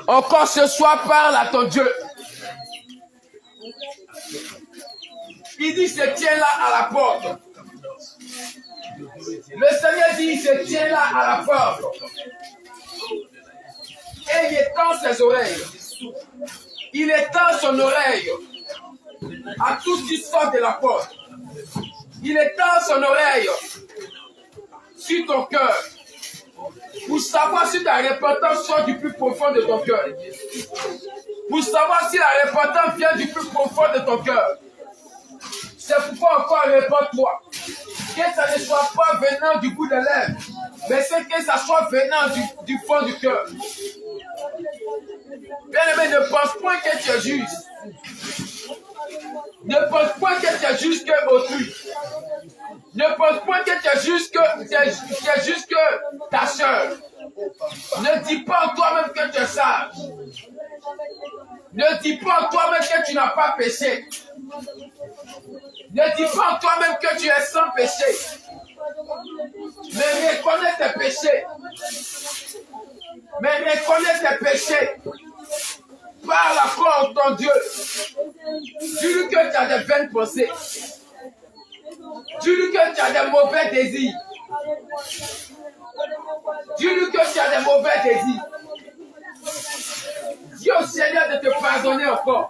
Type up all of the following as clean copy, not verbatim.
Encore ce soir, parle à ton Dieu. Il dit, se tient là à la porte. Le Seigneur dit, il se tient là à la porte. Et il étend ses oreilles. Il étend son oreille à tout ce qui sort de la porte. Il étend son oreille sur ton cœur pour savoir si ta repentance sort du plus profond de ton cœur. Pour savoir si la repentance vient du plus profond de ton cœur. C'est pourquoi encore réponds-toi. Que ça ne soit pas venant du bout de lèvres, mais c'est que ça soit venant du fond du cœur. Bien-aimé, ne pense point que tu es juste. Ne pense point que tu es juste que autrui. Ne pense point que tu es juste que ta soeur. Ne dis pas en toi-même que tu es sage. Ne dis pas en toi-même que tu n'as pas péché. Ne dis pas en toi-même que tu es sans péché. Mais reconnais tes péchés. Mais reconnais tes péchés. Parle encore ton Dieu. Dis-lui que tu as des vaines pensées. Dis-lui que tu as des mauvais désirs. Dis-lui que tu as des mauvais désirs. Dis au Seigneur de te pardonner encore.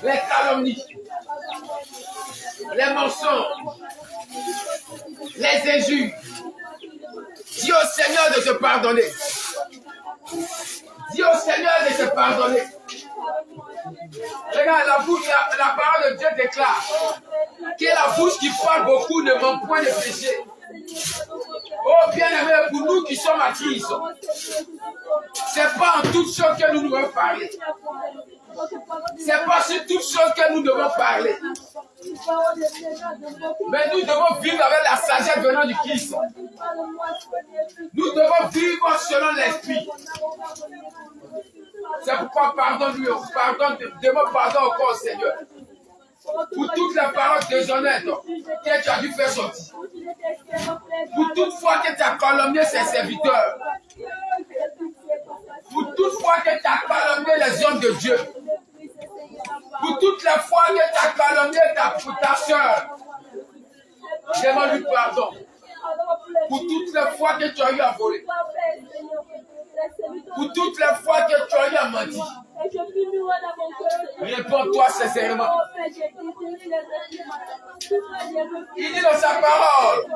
Les calomnies, les mensonges, les injures. Dis au Seigneur de te pardonner. Dis au Seigneur de te pardonner. Regarde, la parole de Dieu déclare que la bouche qui parle beaucoup ne manque point de péché. Oh bien-aimé, pour nous qui sommes à Christ, c'est pas en toutes choses que nous devons parler. C'est pas sur toutes choses que nous devons parler. Mais nous devons vivre avec la sagesse venant du Christ. Nous devons vivre selon l'esprit. C'est pourquoi pardonne-lui, demande pardon encore au Seigneur. Pour toutes les paroles déshonnêtes que tu as dû faire sortir. Pour toute fois que tu as calomnié ses serviteurs. Pour toute fois que tu as calomnié les hommes de Dieu. Pour toutes les fois que tu as calomnié ta soeur. Demande-lui pardon. Pour toutes les fois que tu as eu à voler. Pour toutes les fois que tu as eu à mentir. Réponds-toi sincèrement. Il dit dans sa parole,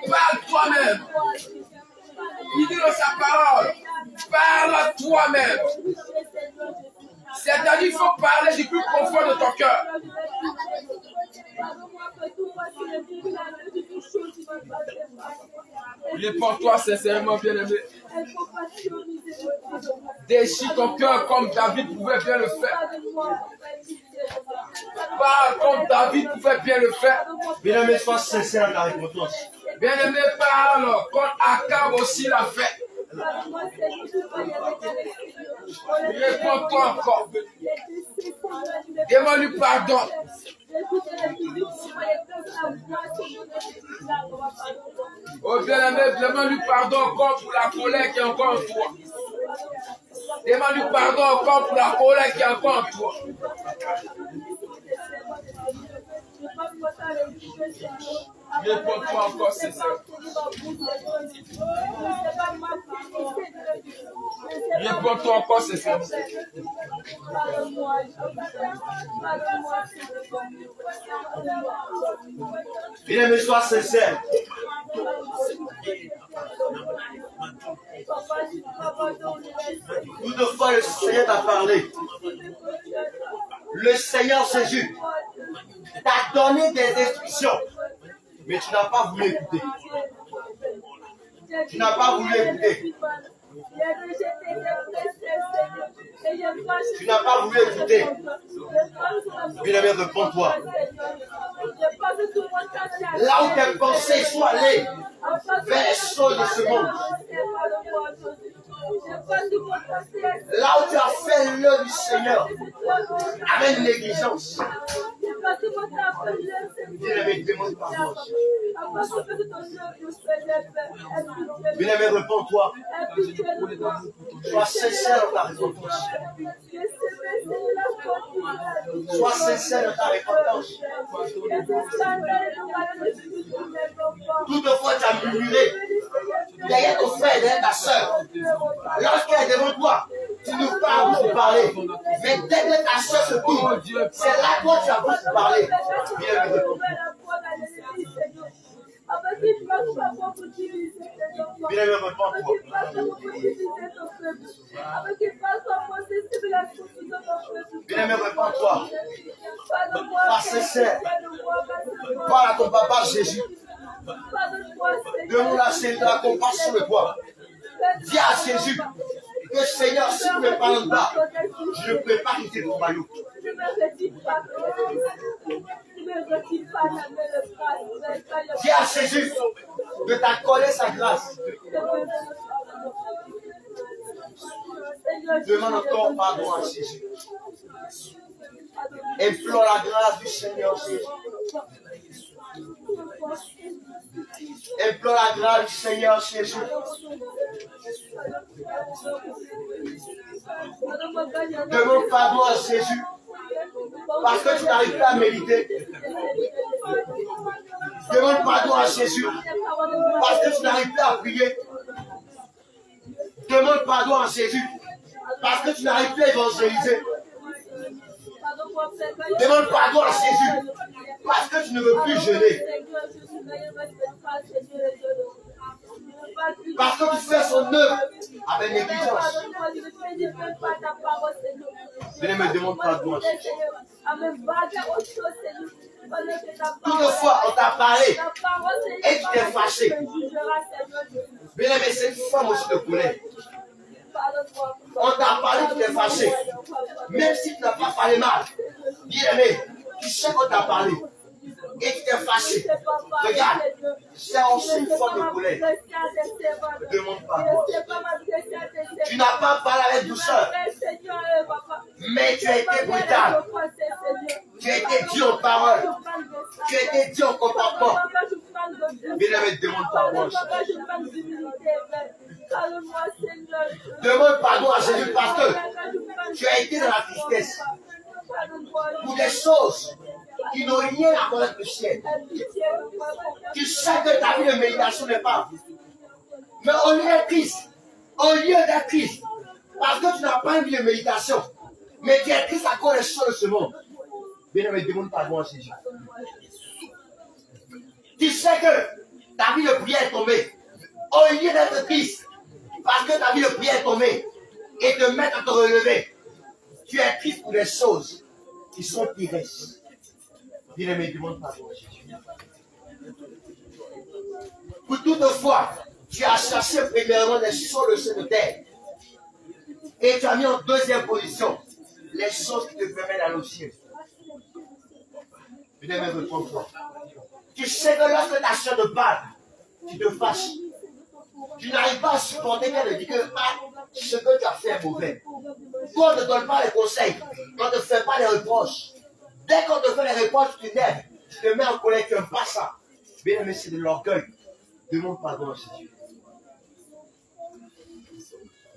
parle toi-même. Il dit dans sa parole, parle toi-même. C'est-à-dire qu'il faut parler du plus profond de ton cœur. Réponds-toi sincèrement, bien-aimé. Déchire ton cœur comme David pouvait bien le faire. Parle comme David pouvait bien le faire. Bien-aimé, sois sincère dans la réponse. Bien-aimé, parle comme Akab aussi l'a fait. Réponds-toi encore. Demande-lui pardon. Oh bien-aimé, demande-lui pardon encore pour la colère qui est encore en toi. Demande-lui pardon encore pour la colère qui est encore en toi. Réponds-toi encore, c'est ça. Réponds-toi encore, c'est ça. Bien-aimé, sois sincère. Nous deux fois, le Seigneur t'a parlé. Le Seigneur Jésus t'a donné des instructions, mais tu n'as pas voulu écouter. Tu n'as pas voulu écouter. Tu n'as pas voulu écouter. Bien-aimé, réponds-toi. Là où tes pensées sont allées vers les choses de ce monde. Là où tu as fait l'œuvre du Seigneur avec négligence. Bien-aimé, demande pardon. Bien-aimé, réponds-toi. Sois sincère dans ta repentance. Sois sincère dans ta repentance. Toutefois, tu as murmuré derrière ton frère, derrière ta soeur. Lorsqu'elle est devant toi, tu nous parles pour parler. Mais dès que ta soeur se tourne, c'est là que tu as besoin de parler. Bien-aimé, bien-aimé, réponds-toi. Bien-aimé, réponds-toi. Sois sincère. Parle à ton papa Jésus. Demande à la compassion de toi. Dis à Jésus que Seigneur, si tu ne me pardonnes pas, je ne peux pas quitter ton royaume. Dis à Jésus de t'accorder sa grâce. Demande encore pardon à Jésus. Implore la grâce du Seigneur Jésus. Implore la grâce du Seigneur Jésus. Demande pardon à Jésus parce que tu n'arrives pas à méditer. Demande pardon à Jésus parce que tu n'arrives pas à prier. Demande pardon à Jésus parce que tu n'arrives plus à évangéliser. Demande pardon à Jésus parce que tu ne veux plus jeûner. Parce que tu fais son œuvre avec négligence. Venez me demander pardon à Jésus. Toutefois, on t'a parlé et tu t'es fâché. Bien aimé, cette femme aussi te connaît. On t'a parlé, tu t'es fâché. Même si tu n'as pas parlé mal. Bien aimé, tu sais qu'on t'a parlé. Et tu t'es fâché. Regarde, c'est aussi une forme de colère. Demande pardon. Tu n'as pas parlé avec douceur. Mais tu as été brutal. Tu as été dur en parole. Tu as été dur en comportement. Bien aimé, demande pardon. Demande pardon à Jésus parce que tu as été dans la tristesse. Pour des choses qui n'ont rien à voir avec le ciel. Tu sais que ta vie de méditation n'est pas. Mais au lieu d'être triste, parce que tu n'as pas une vie de méditation, mais tu es triste à cause des choses de ce monde. Bien aimé, demande pardon à Jésus. Tu sais que ta vie de prière est tombée. Au lieu d'être triste, parce que ta vie de prière est tombée, et te mettre à te relever, tu es triste pour des choses qui sont pires. Bien aimé, demande pardon à Jésus. Pour toutefois, tu as cherché premièrement les choses de cette terre. Et tu as mis en deuxième position les choses qui te permettent d'aller au ciel. Bien aimé, réponds-toi. Tu sais que lorsque ta soeur te parle, tu te fâches. Tu n'arrives pas à supporter qu'elle te dise que ce que tu as fait est mauvais. Toi, on ne te donne pas les conseils. On ne te fait pas les reproches. Dès qu'on te fait les reproches, tu t'énerves. Tu te mets en colère, tu n'aimes pas ça. Bien aimé, c'est de l'orgueil. Demande pardon à Jésus.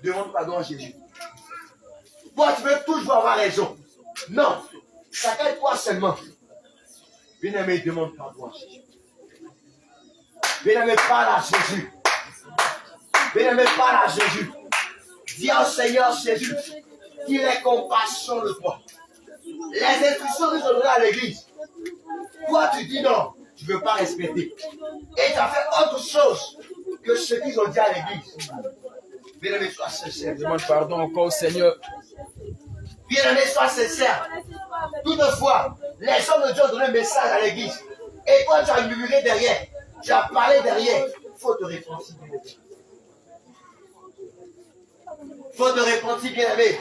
Demande pardon à Jésus. Toi, tu veux toujours avoir raison. Non. Chacun toi seulement. Bien aimé, demande pardon à Jésus. Bien aimé, parle à Jésus. Bien aimé, parle à Jésus. Dis au Seigneur Jésus qu'il ait compassion de toi. Les instructions que je donnerai à l'église, toi tu dis non, tu ne veux pas respecter. Et tu as fait autre chose que ce qu'ils ont dit à l'église. Bien-aimé, sois sincère. Demande pardon encore au Seigneur. Bien-aimé, sois sincère. Toutefois, les hommes de Dieu ont donné un message à l'église. Et toi, tu as murmuré derrière. Tu as parlé derrière. Il faut te repentir, bien-aimé. Il faut te repentir, bien-aimé.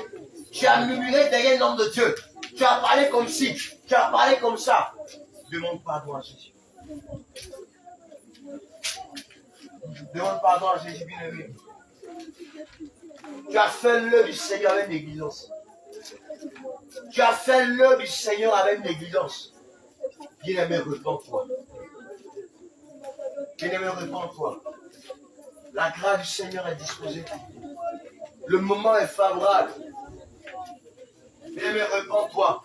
Tu as murmuré derrière l'homme de Dieu. Tu as parlé comme ci. Tu as parlé comme ça. Demande pardon à Jésus. Demande pardon à Jésus, bien-aimé. Tu as fait l'œuvre du Seigneur avec négligence. Tu as fait l'œuvre du Seigneur avec négligence. Bien-aimé, repens-toi. Bien-aimé, repens-toi. La grâce du Seigneur est disposée. Le moment est favorable. Bien-aimé, repens-toi.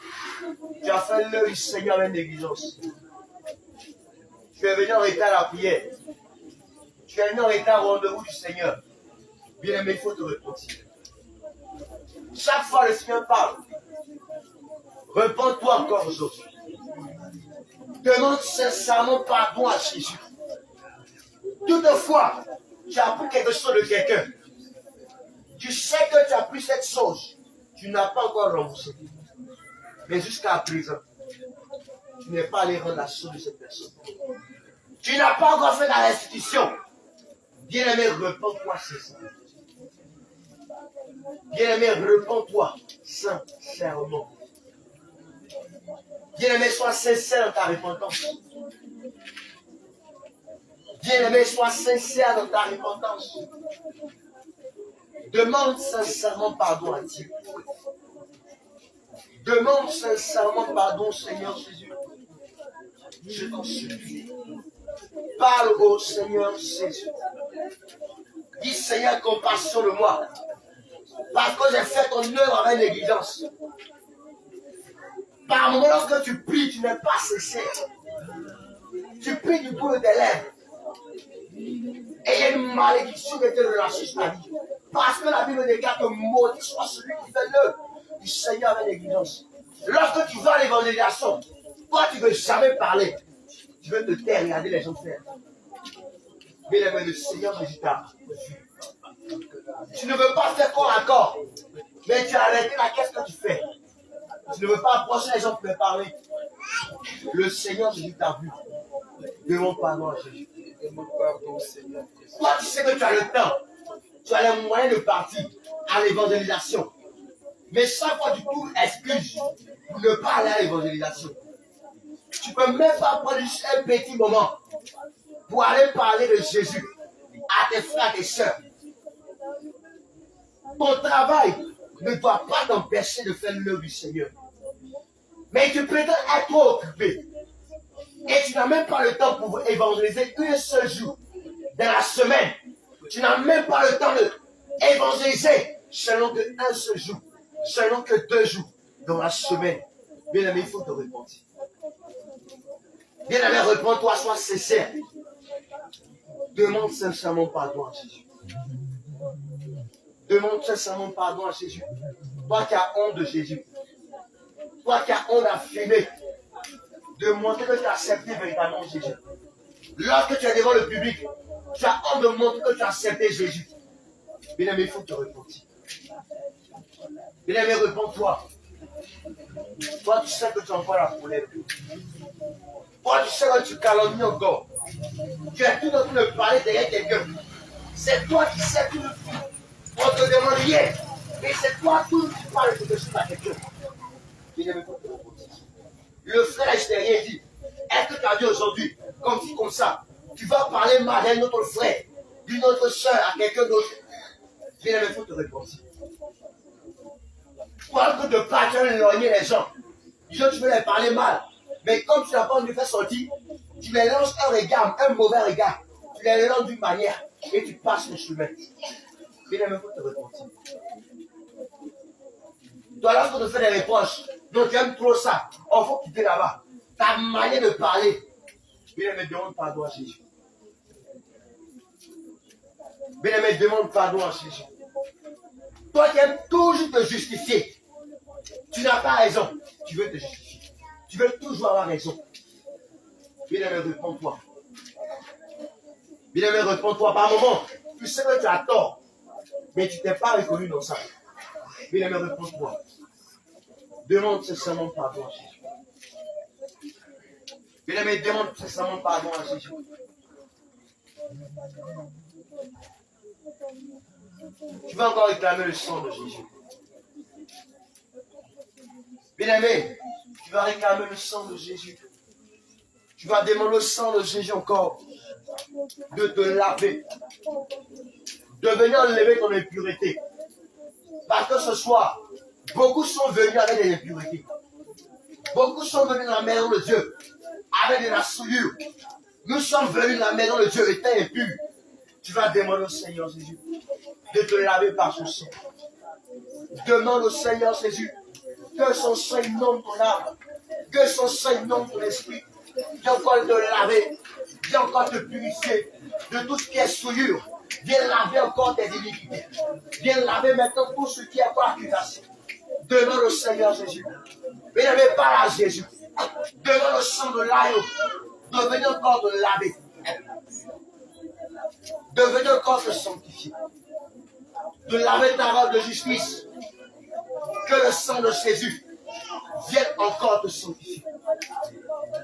Tu as fait l'œuvre du Seigneur avec négligence. Tu es venu en retard à la prière. Tu es venu en retard au rendez-vous du Seigneur. Bien-aimé, il faut te repentir. Chaque fois le Seigneur parle, repens-toi encore aujourd'hui. Demande sincèrement pardon à Jésus. Toutefois, tu as pris quelque chose de quelqu'un. Tu sais que tu as pris cette chose. Tu n'as pas encore remboursé. Mais jusqu'à présent, tu n'es pas allé rendre la chose de cette personne. Tu n'as pas encore fait la restitution. Bien-aimé, repens-toi sincèrement. Bien-aimé, repens-toi sincèrement. Bien-aimé, sois sincère dans ta repentance. Bien-aimé, sois sincère dans ta repentance. Demande sincèrement pardon à Dieu. Demande sincèrement pardon, Seigneur Jésus. Je t'en supplie. Parle au Seigneur Jésus. Dis, Seigneur, compassion de moi. Parce que j'ai fait ton œuvre avec négligence. Par moment, lorsque tu pries, tu n'es pas sincère. Tu pries du bout de tes lèvres. Et il y a une malédiction qui te relâchée sur ta vie. Parce que la Bible déclare que maudit soit celui qui fait l'œuvre du Seigneur avec négligence. Lorsque tu vas à l'évangélisation, toi tu ne veux jamais parler. Tu veux te taire et regarder les gens faire. Mais le Seigneur Jésus t'a vu. Tu ne veux pas faire corps à corps. Mais tu as arrêté là, qu'est-ce que tu fais? Tu ne veux pas approcher les gens pour les parler. Le Seigneur Jésus t'a vu. Demande pardon à Jésus. Demande pardon au Seigneur. Toi, tu sais que tu as le temps. Tu as les moyens de partir à l'évangélisation. Mais chaque fois, tu trouves excuse pour ne pas aller à l'évangélisation. Tu ne peux même pas prendre juste un petit moment pour aller parler de Jésus à tes frères et tes sœurs. Ton travail ne doit pas t'empêcher de faire l'œuvre du Seigneur. Mais tu prétends être trop occupé. Et tu n'as même pas le temps pour évangéliser un seul jour dans la semaine. Tu n'as même pas le temps d'évangéliser selon qu'un seul jour, selon que 2 jours dans la semaine. Bien aimé, il faut te repentir. Bien aimé, repens-toi, sois sincère. Demande sincèrement pardon à Jésus. Demande sincèrement pardon à Jésus. Toi qui as honte de Jésus. Toi qui as honte d'affirmer. De montrer que tu as accepté véritablement Jésus. Lorsque tu es devant le public, tu as honte de montrer que tu as accepté Jésus. Bien aimé, il faut te repentir. Bien aimé, repens-toi. Toi, tu sais que tu as encore la problème. Toi, tu sais que tu calomnies encore. Tu es tout en train de parler derrière quelqu'un. C'est toi qui sais tout. On te demande rien. Et c'est toi tout qui parles de quelque chose à quelqu'un. Bien aimé, il faut te repentir. Le frère, je t'ai rien dit. Est-ce que tu as dit aujourd'hui, comme ça, tu vas parler mal d'un autre frère, d'une autre soeur à quelqu'un d'autre? Bien aimé, il faut te repentir. Toi, que de pas, tu vas éloigner les gens. Disons, tu veux les parler mal. Mais comme tu n'as pas envie de faire sortir, tu les lances un regard, un mauvais regard. Tu les lances d'une manière et tu passes le chemin. Bien aimé, il faut te repentir. Toi, lorsqu'on te fait des reproches, donc tu aimes trop ça, il faut quitter là-bas. Ta manière de parler. Bien aimé, demande pardon à Jésus. Bien aimé, demande pardon à Jésus. Toi qui aimes toujours te justifier. Tu n'as pas raison. Tu veux te justifier. Tu veux toujours avoir raison. Bien aimé, réponds-toi. Bien aimé, réponds-toi. Par moment, tu sais que tu as tort. Mais tu ne t'es pas reconnu dans ça. Bien aimé, réponds-toi. Demande sincèrement pardon à Jésus. Bien aimé, demande sincèrement pardon à Jésus. Tu vas encore réclamer le sang de Jésus. Bien aimé, tu vas réclamer le sang de Jésus. Tu vas demander le sang de Jésus encore de te laver, de venir enlever ton impureté. Parce que ce soir, beaucoup sont venus avec des impuretés. Beaucoup sont venus dans la maison de Dieu avec de la souillure. Nous sommes venus dans la maison de Dieu étant impurs. Tu vas demander au Seigneur Jésus de te laver par son sang. Demande au Seigneur Jésus que son sang inonde ton âme, que son sang inonde ton esprit. Viens encore te laver, viens encore te purifier de tout ce qui est souillure. Viens laver encore tes iniquités. Viens laver maintenant tout ce qui est encore accusation. Demande au Seigneur Jésus. Mais ne mets pas à Jésus. Demande au sang de l'agneau de venir encore te laver. De venir encore te sanctifier. De laver ta robe de justice. Que le sang de Jésus vienne encore te sanctifier.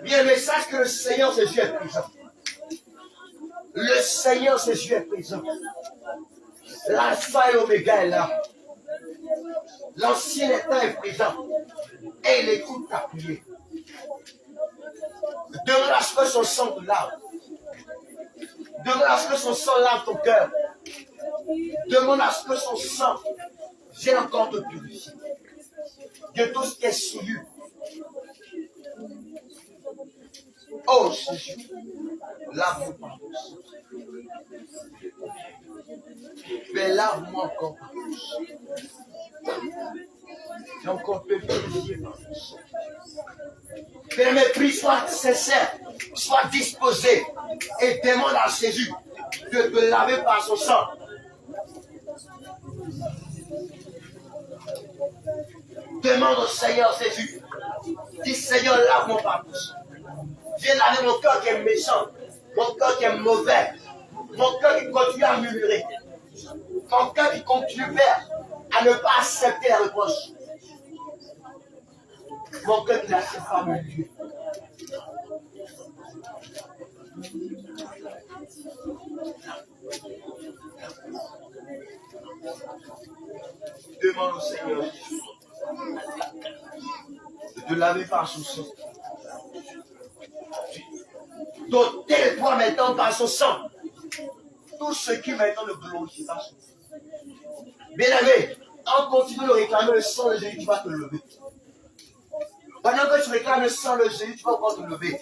Bien, le message que le Seigneur Jésus est présent. Le Seigneur Jésus est présent. L'alpha et l'oméga est là. L'ancien état est présent. Et il écoute ta prière. Demande à ce que son sang te lave. Demande à ce que son sang lave ton cœur. Demande à ce que son sang vienne encore te purifier. De tout ce qui est souillure. Oh Jésus, lave-moi par ton sang. Mais lave-moi encore par ton sang. J'ai encore peu purifié par ton sang. Que mes prières soient sincères, soient disposées et demande à Jésus de te laver par son sang. Demande au Seigneur Jésus. Dis Seigneur, lave-moi par ton sang. Viens laver mon cœur qui est méchant, mon cœur qui est mauvais, mon cœur qui continue à murmurer, mon cœur qui continue à ne pas accepter la reproche, mon cœur qui n'accepte pas mon Dieu. Demande au Seigneur de te laver par son sang. D'ôter-toi maintenant par son sang tout ce qui maintenant ne glorifie pas son sang. Bien-aimé, en continuant de réclamer le sang de Jésus, tu vas te lever. Pendant que tu réclames le sang de Jésus, tu vas encore te lever.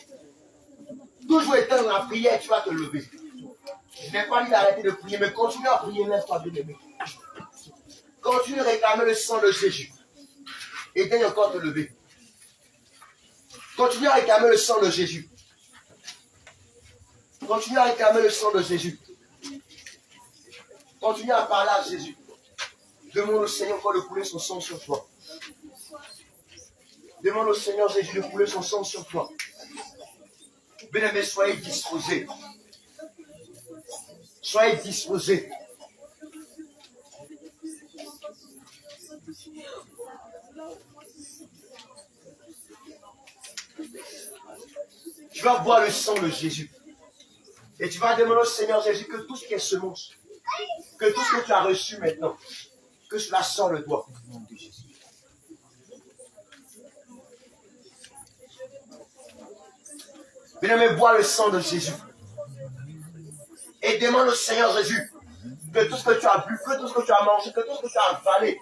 Toujours étant dans la prière, tu vas te lever. Je n'ai pas dit d'arrêter de prier, mais continue à prier, lève-toi, bien-aimé. Continue de réclamer le sang de Jésus. Et viens encore te lever. Continue à réclamer le sang de Jésus. Continue à réclamer le sang de Jésus. Continue à parler à Jésus. Demande au Seigneur de couler son sang sur toi. Demande au Seigneur Jésus de couler son sang sur toi. Bien-aimés, soyez disposés. Soyez disposés. Tu vas boire le sang de Jésus. Et tu vas demander au Seigneur Jésus que tout ce qui est semence, que tout ce que tu as reçu maintenant, que cela sorte de toi. Bien-aimé, bois le sang de Jésus. Et demande au Seigneur Jésus que tout ce que tu as bu, que tout ce que tu as mangé, que tout ce que tu as avalé,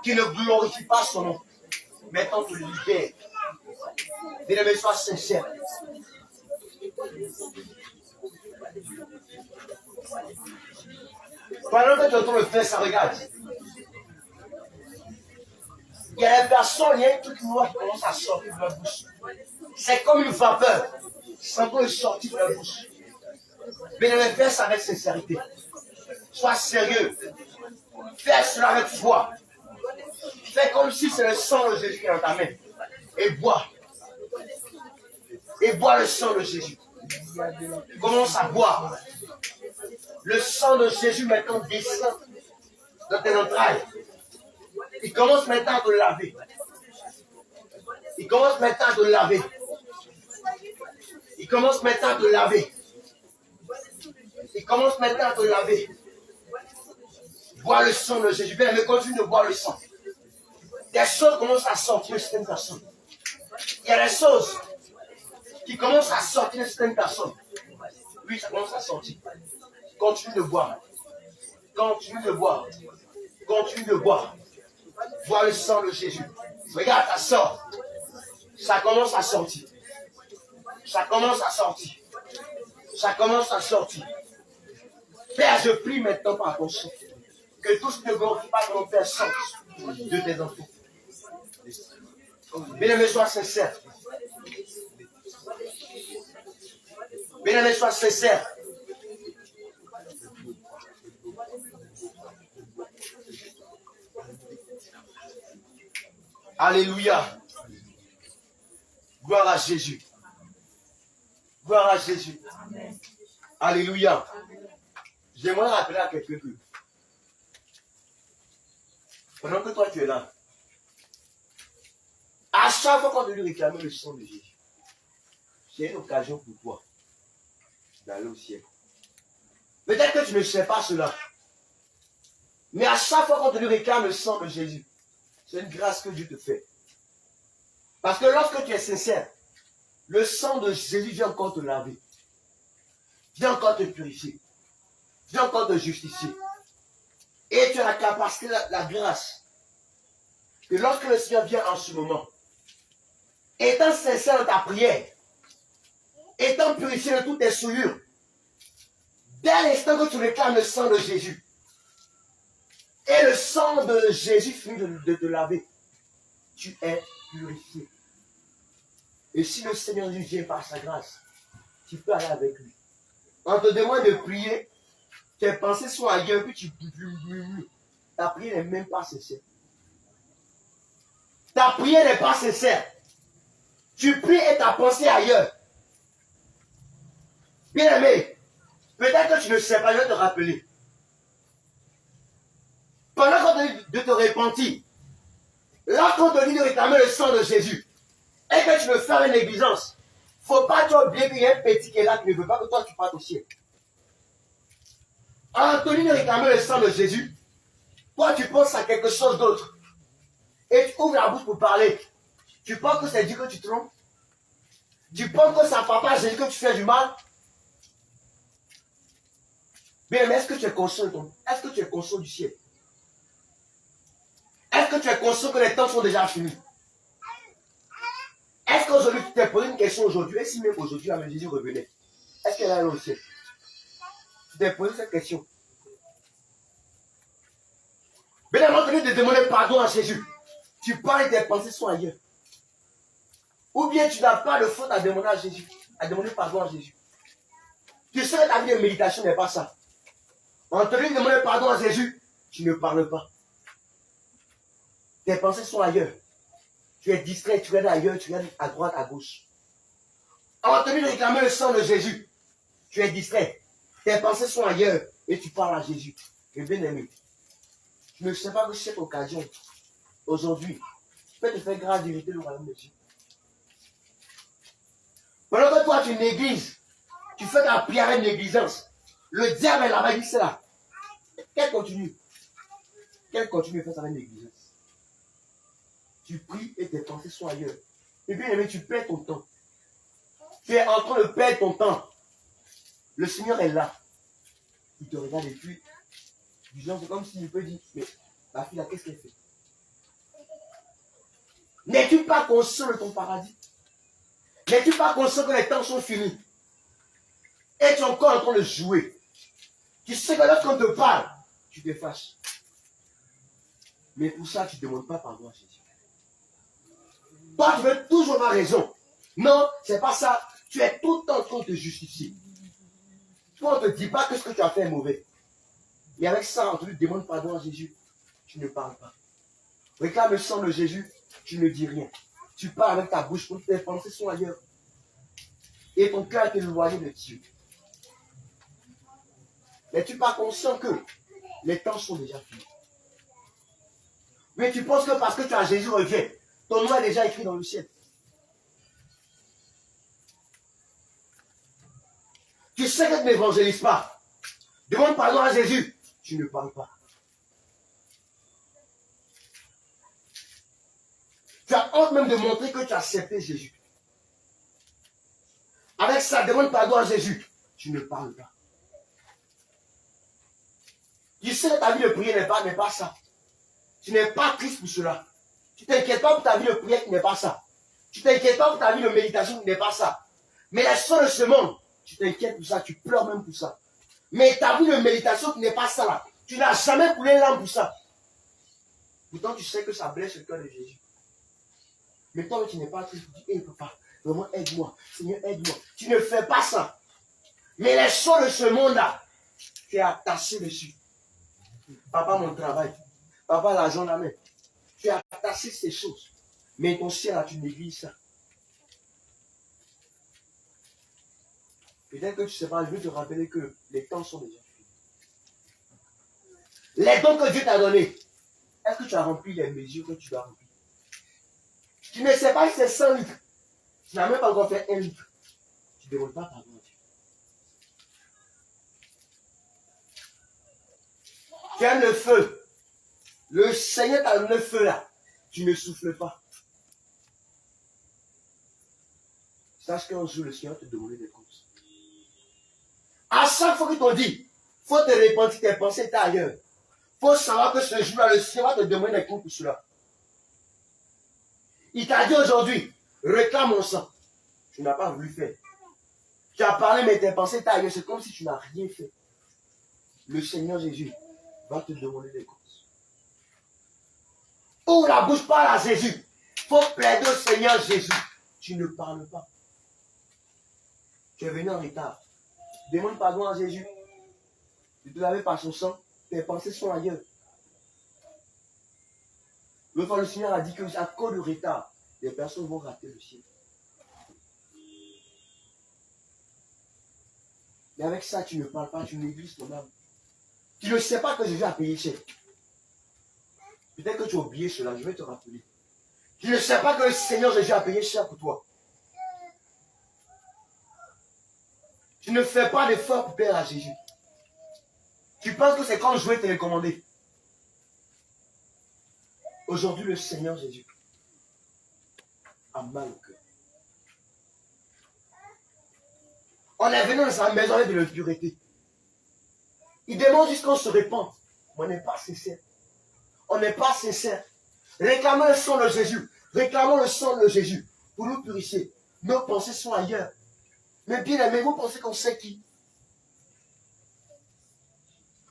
qui ne glorifie pas son nom, maintenant te libère. Bien-aimé, sois sincère. Pendant que tu entends le faire, ça regarde. Il y a des personnes, il y a un truc noir qui commence à sortir de leur bouche. C'est comme une vapeur. Ça peut sortir de leur bouche. Mais ne fais ça avec sincérité. Sois sérieux. Fais cela avec foi. Fais comme si c'est le sang de Jésus qui est dans ta main. Et bois. Et bois le sang de Jésus. Commence à boire. Le sang de Jésus maintenant descend dans tes entrailles. Il commence maintenant à te laver. Il commence maintenant à te laver. Il commence maintenant à te laver. Il commence maintenant à te laver. Bois le sang de Jésus. Bien, mais continue de boire le sang. Des choses commencent à sortir de certaines personnes. Il y a des choses qui commencent à sortir de certaines personnes. Oui, ça commence à sortir. Continue de boire. Continue de boire. Continue de boire. Bois le sang de Jésus. Regarde, ça sort. Ça commence à sortir. Ça commence à sortir. Ça commence à sortir. Père, je prie maintenant par ton sang. Que tout ce qui ne glorifie pas ton Père sorte de tes enfants. Bien-aimé, sois sincère. Bien-aimé, sois sincère. Alléluia. Gloire à Jésus. Gloire à Jésus. Alléluia. J'aimerais rappeler à quelqu'un que pendant que toi tu es là, à chaque fois qu'on te lui réclamer le sang de Jésus, c'est une occasion pour toi d'aller au ciel. Peut-être que tu ne sais pas cela, mais à chaque fois qu'on te lui réclame le sang de Jésus, c'est une grâce que Dieu te fait. Parce que lorsque tu es sincère, le sang de Jésus vient encore te laver, vient encore te purifier, vient encore te justifier. Et tu as la capacité, la grâce, que lorsque le Seigneur vient en ce moment, étant sincère dans ta prière, étant purifié de toutes tes souillures, dès l'instant que tu réclames le sang de Jésus, et le sang de Jésus finit de te laver, tu es purifié. Et si le Seigneur Jésus vient par sa grâce, tu peux aller avec lui. On te demande de prier, tes pensées sont ailleurs, puis tu murmures. Ta prière n'est même pas sincère. Ta prière n'est pas sincère. Tu pries et ta pensée ailleurs. Bien aimé, peut-être que tu ne sais pas, je vais te rappeler. Pendant qu'on te dit de te repentir, lorsqu'on te dit de réclamer le sang de Jésus, et que tu veux faire une négligence, il ne faut pas t'oublier qu'il y a un petit qui est là qui ne veut pas que toi tu partes au ciel. Anthony de réclamer le sang de Jésus, toi tu penses à quelque chose d'autre. Et tu ouvres la bouche pour parler. Tu penses que c'est Dieu que tu trompes? Tu penses que c'est à papa Jésus que tu fais du mal? Mais est-ce que tu es conscient de ton... Est-ce que tu es conscient du ciel? Est-ce que tu es conscient que les temps sont déjà finis? Est-ce qu'aujourd'hui tu t'es posé une question aujourd'hui? Et si même aujourd'hui, Jésus revenait, est-ce qu'elle allait au ciel? Tu t'es posé cette question. Bien avant de demander pardon à Jésus, tu parles et tes pensées sont ailleurs. Ou bien tu n'as pas de faute à demander à Jésus, à demander pardon à Jésus. Tu sais que ta vie de méditation n'est pas ça. En te disant de demander pardon à Jésus, tu ne parles pas. Tes pensées sont ailleurs. Tu es distrait, tu regardes ailleurs, tu regardes à droite, à gauche. En te disant de réclamer le sang de Jésus, tu es distrait. Tes pensées sont ailleurs et tu parles à Jésus. Et bien aimé, je ne sais pas que cette occasion, aujourd'hui, peut te faire grâce d'hériter le royaume de Dieu. Pendant que toi tu négliges, tu fais ta prière avec négligence. Le diable est là-bas, il dit c'est là. Qu'elle continue. Qu'elle continue de faire ça avec négligence. Tu pries et tes pensées sont ailleurs. Et bien aimé, tu perds ton temps. Tu es en train de perdre ton temps. Le Seigneur est là. Il te regarde et puis, disons, c'est comme s'il peut dire, mais la fille là, qu'est-ce qu'elle fait? N'es-tu pas conscient de ton paradis? N'es-tu pas conscient que les temps sont finis? Et tu es encore en train de jouer. Tu sais que lorsqu'on te parle, tu te fâches. Mais pour ça, tu ne demandes pas pardon à Jésus. Toi, tu veux toujours avoir raison. Non, c'est pas ça. Tu es tout le temps en train de te justifier. Toi, on ne te dit pas que ce que tu as fait est mauvais. Et avec ça, on te demande pardon à Jésus. Tu ne parles pas. Réclame le sang de Jésus, tu ne dis rien. Tu parles avec ta bouche, pour tes pensées sont ailleurs. Et ton cœur est éloigné de Dieu. N'es-tu pas conscient que les temps sont déjà finis? Mais tu penses que parce que tu as Jésus revient, ton nom est déjà écrit dans le ciel. Tu sais que tu n'évangélises pas. Demande pardon à Jésus. Tu ne parles pas. Tu as honte même de montrer que tu as accepté Jésus. Avec ça, demande pardon à Jésus. Tu ne parles pas. Tu sais que ta vie de prière n'est pas ça. Tu n'es pas triste pour cela. Tu ne t'inquiètes pas pour ta vie de prière qui n'est pas ça. Tu ne t'inquiètes pas pour ta vie de méditation qui n'est pas ça. Mais les choses de ce monde, tu t'inquiètes pour ça, tu pleures même pour ça. Mais ta vie de méditation, tu n'es pas ça là. Tu n'as jamais coulé l'âme pour ça. Pourtant, tu sais que ça blesse le cœur de Jésus. Mais toi, tu n'es pas triste. Tu dis, hé papa, vraiment aide-moi. Seigneur, aide-moi. Tu ne fais pas ça. Mais les choses de ce monde-là, tu es attaché dessus. Papa, mon travail. Papa, l'argent, la main. Tu es attaché ces choses. Mais ton ciel, là, tu négliges ça. Peut-être que tu ne sais pas, je veux te rappeler que les temps sont déjà finis. Les dons que Dieu t'a donnés, est-ce que tu as rempli les mesures que tu dois remplir? Tu ne sais pas si c'est 100 litres. Tu n'as même pas encore fait 1 litre. Tu ne demandes pas pardon à Dieu. Tu aimes le feu. Le Seigneur t'a donné le feu là. Tu ne souffles pas. Sache qu'un jour, le Seigneur te demandera des comptes. À chaque fois qu'il t'ont dit, il faut te repentir, tes pensées étaient ailleurs. Il faut savoir que ce jour-là, le Seigneur va te demander des comptes pour cela. Il t'a dit aujourd'hui, réclame mon sang. Tu n'as pas voulu faire. Tu as parlé, mais tes pensées étaient ailleurs. C'est comme si tu n'as rien fait. Le Seigneur Jésus va te demander des comptes. Ouvre la bouche, parle à Jésus. Il faut plaider au Seigneur Jésus. Tu ne parles pas. Tu es venu en retard. Demande pardon à Jésus. Tu te laves par son sang. Tes pensées sont ailleurs. L'autre fois, le Seigneur a dit qu'à cause du retard, les personnes vont rater le ciel. Mais avec ça, tu ne parles pas, tu négliges ton âme. Tu ne sais pas que Jésus a payé cher. Peut-être que tu as oublié cela, je vais te rappeler. Tu ne sais pas que le Seigneur Jésus a payé cher pour toi. Tu ne fais pas d'effort pour plaire à Jésus. Tu penses que c'est quand jouer télécommandé. Aujourd'hui, le Seigneur Jésus a mal au cœur. On est venu dans sa maison avec de l'impureté. Il demande juste qu'on se répande. Mais on n'est pas sincère. On n'est pas sincère. Réclamons le sang de Jésus. Réclamons le sang de Jésus pour nous purifier. Nos pensées sont ailleurs. Mais bien aimé, vous pensez qu'on sait qui?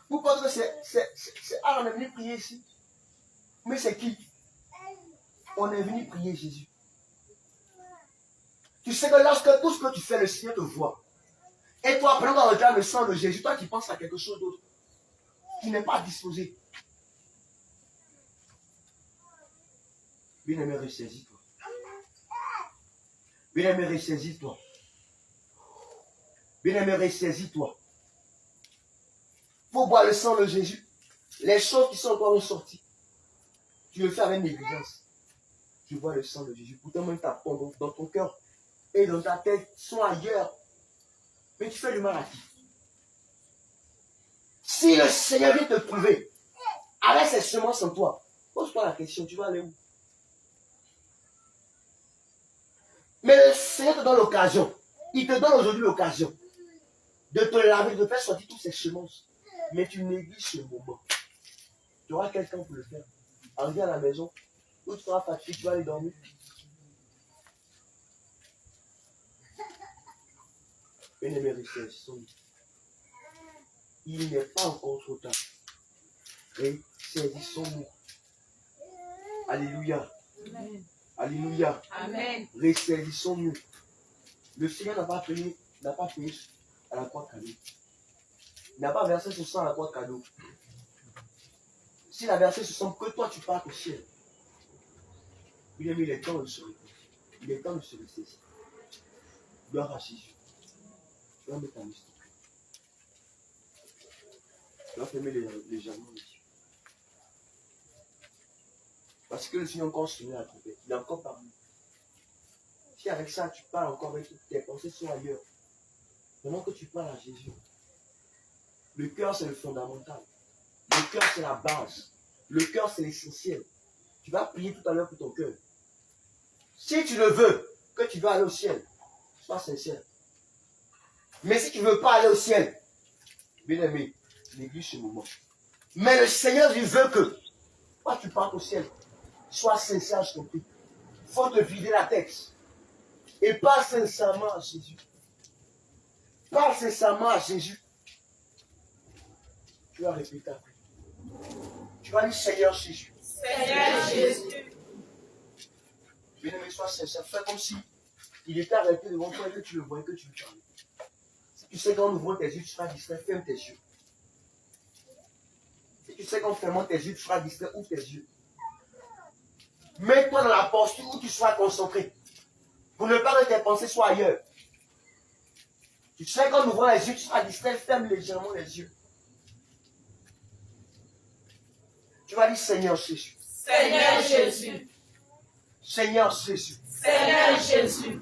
Vous pensez que c'est on est venu prier ici. Mais c'est qui? On est venu prier Jésus. Tu sais que lorsque tout ce que tu fais, le Seigneur te voit. Et toi, pendant qu'on regarde le sang de Jésus, toi qui penses à quelque chose d'autre, tu n'es pas disposé. Bien-aimé, ressaisis-toi. Bien-aimé, ressaisis-toi. Bien-aimé, ressaisis-toi. Il faut boire le sang de Jésus. Les choses qui sont en toi vont sortir. Tu le fais avec négligence. Tu bois le sang de Jésus. Pourtant, même ta peau dans ton cœur et dans ta tête sont ailleurs. Mais tu fais du mal à qui? Si le Seigneur vient te trouver avec ses semences en toi, pose-toi la question, tu vas aller où? Mais le Seigneur te donne l'occasion. Il te donne aujourd'hui l'occasion de te laver, de faire sortir toutes ces semences. Mais tu négliges ce moment. Tu auras quelqu'un pour le faire. Arrivé à la maison, où tu seras fatigué, tu vas aller dormir. Bien-aimé, ressaisissons-nous. Il n'est pas encore trop tard. Ressaisissons-nous. Alléluia. Amen. Alléluia. Amen. Ressaisissons-nous. Le Seigneur n'a pas payé à la croix cadeau. Il n'a pas versé ce sang à la croix cadeau. S'il a versé ce sang, que toi tu partes au ciel. Il est temps de se répondre. Il est temps de se ressaisir. Gloire à Jésus. Tu vas mettre ta liste. Tu vas fermer légèrement les yeux. Parce que le Seigneur encore sonné à la trompette. Il est encore parmi nous. Si avec ça tu parles encore avec tes pensées sont ailleurs, pendant que tu parles à Jésus, le cœur c'est le fondamental. Le cœur c'est la base. Le cœur c'est l'essentiel. Tu vas prier tout à l'heure pour ton cœur. Si tu le veux, que tu vas aller au ciel, sois sincère. Mais si tu ne veux pas aller au ciel, bien aimé, néglige ce moment. Mais le Seigneur, il veut que, quand tu partes au ciel, sois sincère, je t'en prie. Il faut te vider la tête. Et pas sincèrement à Jésus. Parle sincèrement à Jésus. Tu vas répéter après. Tu vas dire Seigneur Jésus. Seigneur Jésus. Bien-aimé, sois sincère. Fais comme si il était arrêté devant toi et que tu le voyais, que tu le parlais. Si tu sais qu'en ouvrant tes yeux, tu seras distrait, ferme tes yeux. Si tu sais qu'en fermant tes yeux, tu seras distrait, ouvre tes yeux. Mets-toi dans la posture où tu seras concentré. Pour ne pas que tes pensées soient ailleurs. Tu sais qu'en ouvrant les yeux, tu seras distrait, ferme légèrement les yeux. Tu vas dire Seigneur Jésus. Seigneur Jésus. Seigneur Jésus. Seigneur Jésus.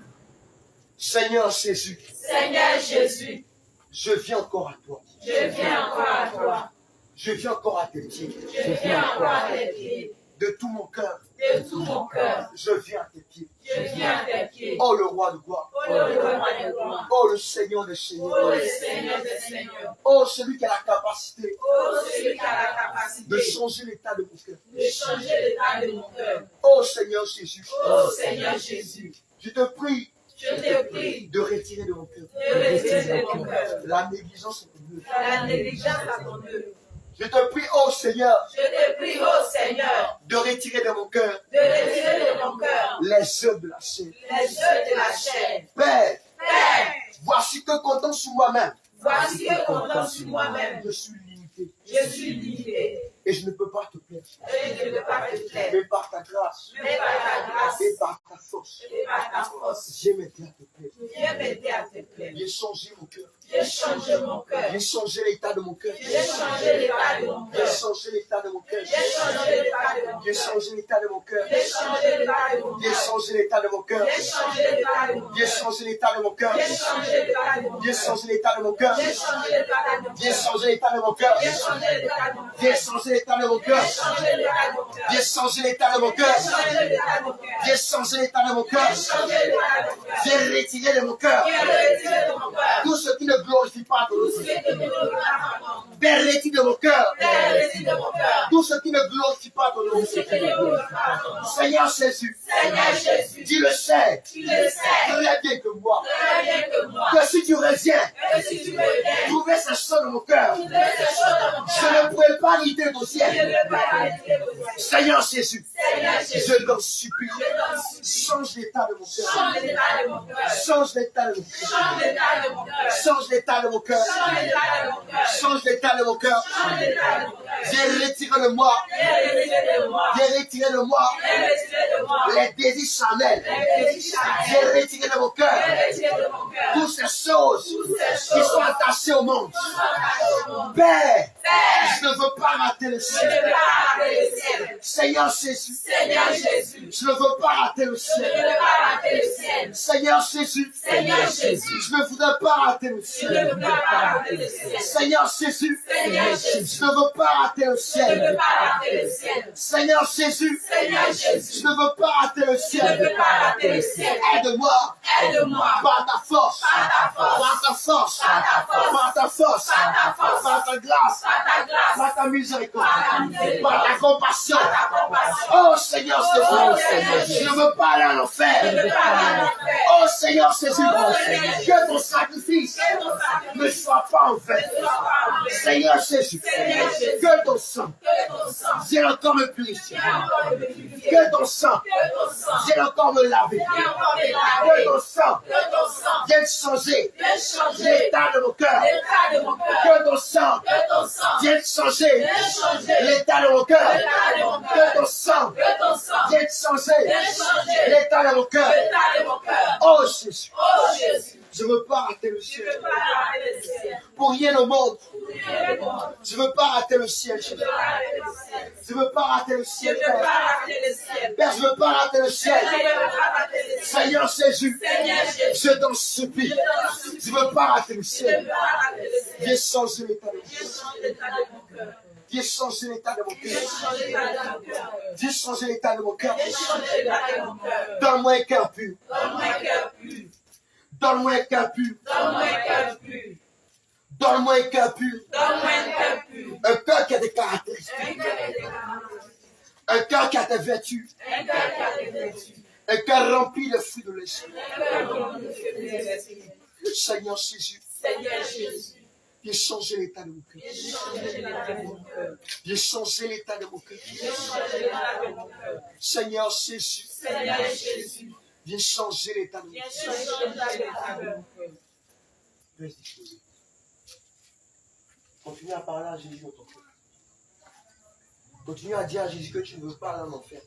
Seigneur Jésus. Seigneur Jésus. Je viens encore à toi. Je viens encore à toi. Je viens encore à tes pieds. Je viens encore à tes pieds. De tout mon cœur. De tout mon cœur. Je viens à tes pieds. Je viens à tes pieds. Oh le roi de gloire. Oh le roi de gloire. Oh le Seigneur des seigneurs. Oh le Seigneur des seigneurs. Oh celui qui a la capacité Oh celui qui a la capacité de changer l'état de mon cœur. de changer l'état de mon cœur. Oh Seigneur Jésus. Oh Seigneur Jésus. Je te prie Je te prie de retirer de mon cœur de retirer de mon cœur la négligence et le bleu. la négligence à ton œuvre. Je te prie, oh Seigneur, Je te prie, oh Seigneur, de retirer de mon cœur de retirer de mon cœur les œuvres de la chair. les œuvres de la chair. Père, Père, voici que comptant sur moi-même, voici que comptant sur moi-même, je suis limité je suis limité et je ne peux pas te plaire. et je ne peux pas te plaire. Mais par ta grâce Mais par ta grâce et par ta force, et par ta force, j'ai m'aider à te plaire. viens m'aider à te plaire. J'ai changé mon cœur. J'ai changé mon cœur. J'ai changé l'état de mon cœur. J'ai changé l'état de mon J'ai cœur. changé l'état de mon cœur. J'ai changé l'état de mon J'ai cœur. changé l'état de mon cœur. J'ai changé l'état de mon J'ai cœur. changé l'état de mon cœur. J'ai changé l'état de mon J'ai cœur. changé l'état de mon cœur. J'ai changé l'état de mon J'ai cœur. changé l'état de mon cœur. J'ai changé l'état de mon J'ai cœur. changé l'état de mon cœur. J'ai changé l'état de mon cœur. J'ai changé l'état de mon cœur. J'ai changé l'état de mon cœur. J'ai changé l'état de mon cœur. J'ai changé l'état de mon cœur. J'ai changé l'état de mon cœur. J'ai retiré de mon cœur J'ai retiré de mon cœur tout ce qui ne glorifie pas ton tout nom. ce qui ne me glorifie pas ton nom. Père, retire de mon cœur Père, retire de mon cœur tout ce qui ne glorifie pas ton nom. tout ce qui ne me glorifie pas ton nom. Seigneur Jésus, Seigneur Jésus, tu le sais tu le sais très bien que moi, très bien que moi, que si tu reviens, que si tu veux bien trouver ces choses dans mon cœur, trouver ces choses dans mon je cœur, ne pourrai pas quitter ton je ciel. ne veux pas arrêter de toi. Seigneur Jésus, Seigneur Jésus, je t'en supplie, je t'en supplie, change l'état de mon cœur. change l'état de mon cœur, Change l'état de mon cœur. change l'état de mon cœur, Change l'état de mon cœur. change l'état de mon cœur, Change l'état de mon cœur. change l'état de mon cœur. J'ai retiré de moi. Viens retirer de moi, J'ai retiré de moi viens retirer de moi les désirs charnels. les petits charnels. J'ai retiré de mon cœur Viens retirer de mon cœur toutes ces choses qui sont attachées au monde. Père, Père, Père, je ne veux pas rater le je ciel. ne veux pas rater le ciel. Seigneur Jésus, Seigneur Jésus, je ne veux pas rater le je ne ciel. veux pas rater le ciel. Seigneur Jésus, Seigneur Jésus, je ne voudrais pas rater le je ciel. ne veux pas rater le ciel. Seigneur Jésus, Seigneur Jésus, je ne veux pas rater le je ne ciel. veux pas rater le ciel. Seigneur Jésus, Seigneur Jésus, je ne veux pas rater le je ne ciel. veux pas rater le ciel. Aide-moi Aide-moi par ta force, par ta force, par ta force, par ta force, par ta force, par ta force, par ta grâce, par ta grâce, par ta miséricorde, par ta miséricorde, par ta compassion. par ta compassion. Oh Seigneur Oh, Jésus, Seigneur je ne veux pas aller en Je ne enfer. veux pas aller en enfer. Oh Seigneur Jésus, Oh, Seigneur que ton sacrifice Que ton sacrifice ne soit pas en vain. ne soit pas en vain. Seigneur Jésus, Seigneur Jésus, que ton sang que ton sang vienne encore me purifier. vienne encore me purifier. Que ton sang Que ton sang vienne encore me laver. vienne encore me Que laver. ton sang Que ton sang vienne changer vienne changer l'état de mon cœur. l'état de mon cœur. Que ton sang Que ton sang vienne changer vienne changer l'état de mon cœur. l'état de mon Que cœur. ton sang Que ton sang vienne changer vienne changer l'état de mon cœur. l'état de mon cœur. Oh Jésus, Oh Jésus, je ne veux pas rater le je ne veux ciel. pas rater le ciel. Pour rien au monde, Je ne je ne veux pas rater le ciel. Jésus. veux pas rater le ciel. Je ne veux pas rater le Je ciel, ne veux Père. pas rater le ciel. Père, je ne veux pas rater le Je ciel. ne veux pas rater le ciel. Seigneur Jésus, Seigneur Jésus, je t'en supplie. Je ne veux pas rater le je ne ciel. veux pas rater le ciel. Viens changer l'état de mon Viens cœur. changer l'état de mon cœur. Viens changer l'état de mon Viens cœur. changer l'état de mon cœur. Viens changer l'état de mon cœur. Viens changer l'état de mon cœur. Donne-moi un cœur pur. Donne-moi un cœur pur. Donne-moi un cœur pur. Donne-moi un cœur pur. Donne-moi un cœur pur. Donne-moi un cœur pur. Un cœur qui a des caractéristiques. Un cœur qui a des caractéristiques. Un cœur qui a des vertus. Un cœur qui a des vertus. Un cœur rempli de fruits de l'esprit. Un cœur rempli de feu de l'esprit. Seigneur Jésus, Seigneur Seigneur Jésus. Viens changer l'état de mon cœur. Viens changer l'état de mon cœur. Viens changer l'état de mon cœur. Viens changer l'état de mon cœur. Seigneur Jésus. Seigneur Jésus. Viens changer l'état de mon Viens cœur. changer l'état de mon cœur. Reste disposé. Continue à parler à Jésus dans ton cœur. Continue à dire à Jésus que tu ne veux pas aller en enfer.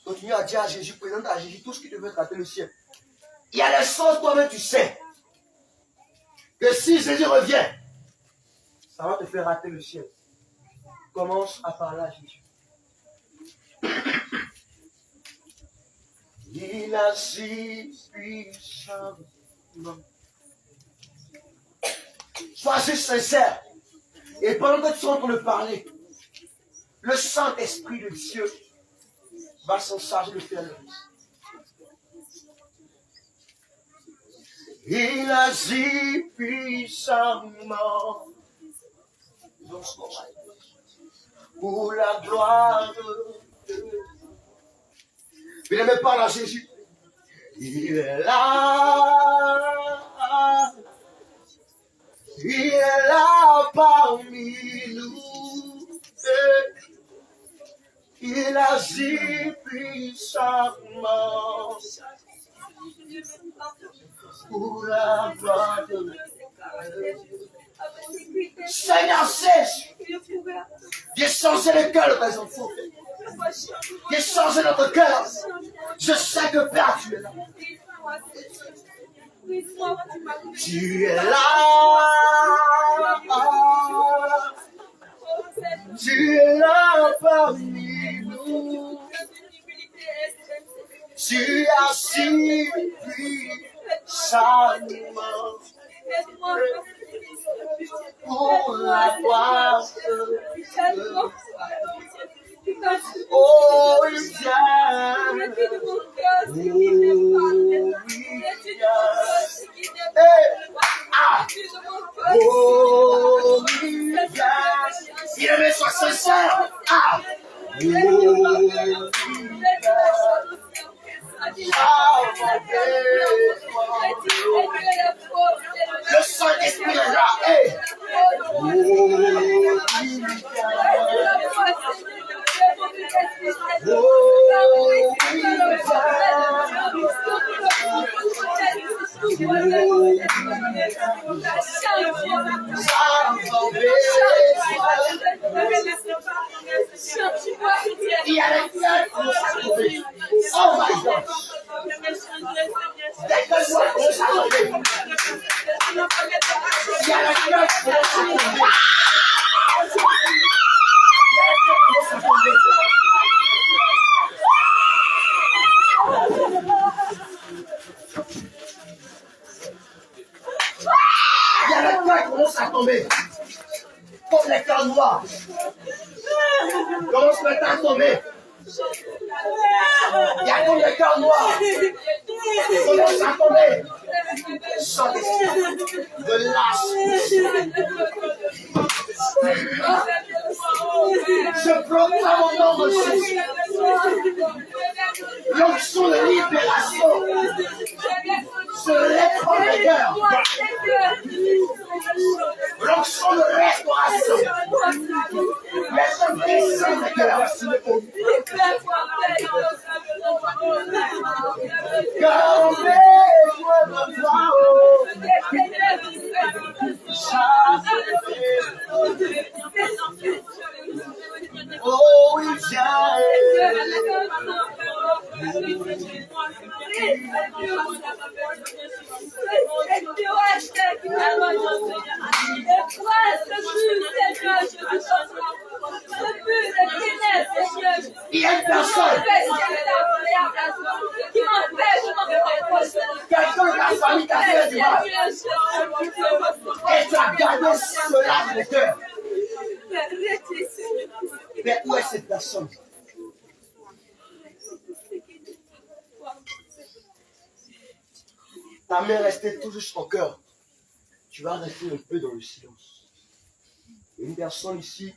Continue à dire à Jésus, présente à Jésus tout ce qui te veut traiter le ciel. Il y a des choses, toi-même, tu sais, que si Jésus revient, ça va te faire rater le ciel. Commence à parler à Jésus. Il agit puissamment. Sois juste sincère. Et pendant que tu es en train de parler, le Saint-Esprit de Dieu va s'en charger de faire le reste. Il agit puissamment pour la gloire de Dieu. Bien-aimé, parle à Jésus. Il est là. Il est là parmi nous. Il agit puissamment pour la gloire de Dieu. Seigneur Jésus, viens changer le cœur de mes enfants. Viens changer notre cœur. Je sais que Père, tu es là. Tu es là. Tu es là parmi nous. Tu as si puissamment pour la gloire de Dieu. Oh, il vient. Oh, il vient. Oh, il vient. Il aimait soit sincère. Ah. Oh, il vient. Le Saint-Esprit est là. Hey. Oh, il vient. Il y a les cœurs qui vont s'accomplir. Oh my God. Des cœurs qui vont s'accomplir. Il y a les cœurs qui vont s'accomplir. Il y a les cœurs qui commencent à tomber. Comme les cœurs noirs. Commence maintenant à tomber. Il y a comme les cœurs noirs. Commence à tomber. Sans de lâche. Je proclame au nom de Jésus l'onction de libération. Je lève comme les cœurs. L'onction de restauration. Les hommes descendent les cœurs. Car on besoin de toi. Oh, il vient. Il y a une personne. Quelqu'un de ta famille t'a fait du mal. Et tu as gardé cela dans le cœur. Mais où est cette personne? Ta main restait toujours sur ton cœur. Tu vas rester un peu dans le silence. Une personne ici,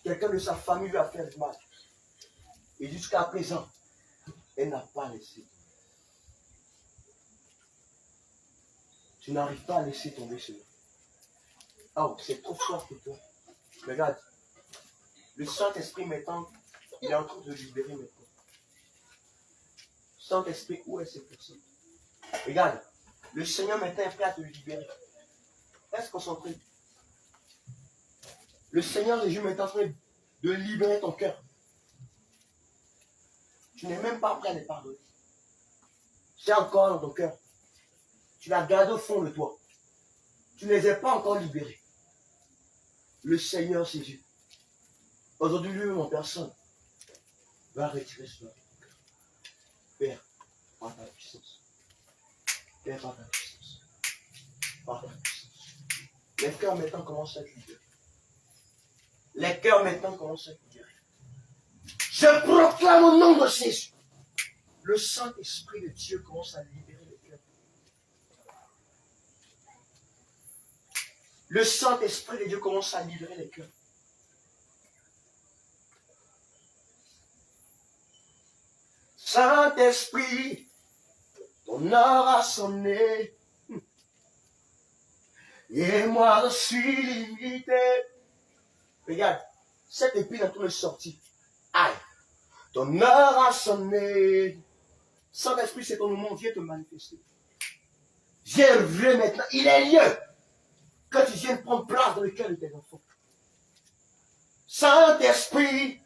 quelqu'un de sa famille lui a fait du mal. Et jusqu'à présent, elle n'a pas laissé. Tu n'arrives pas à laisser tomber cela. Oh, c'est trop fort pour toi. Regarde. Le Saint-Esprit maintenant, il est en train de libérer maintenant. Saint-Esprit, où est cette personne? Regarde. Le Seigneur maintenant est prêt à te libérer. Reste concentré. Le Seigneur Jésus maintenant est en train de libérer ton cœur. Tu n'es même pas prêt à les pardonner. C'est encore dans ton cœur. Tu l'as gardé au fond de toi. Tu ne les as pas encore libérés. Le Seigneur Jésus, aujourd'hui lui-même en personne, va retirer cela. Père, par ta puissance. Père, par ta puissance. Par ta puissance. Les cœurs maintenant commencent à être libérés. Les cœurs maintenant commencent à être libérés. Je proclame au nom de Jésus. Le Saint-Esprit de Dieu commence à libérer les cœurs. Le Saint-Esprit de Dieu commence à libérer les cœurs. Saint-Esprit, ton heure a sonné. Et moi je suis limité. Regarde, cette épine est en train de sortir. Aïe, ton heure a sonné. Saint-Esprit, c'est ton moment, viens te manifester. Viens maintenant. Il est lieu que tu viennes prendre place dans le cœur de tes enfants. Saint-Esprit,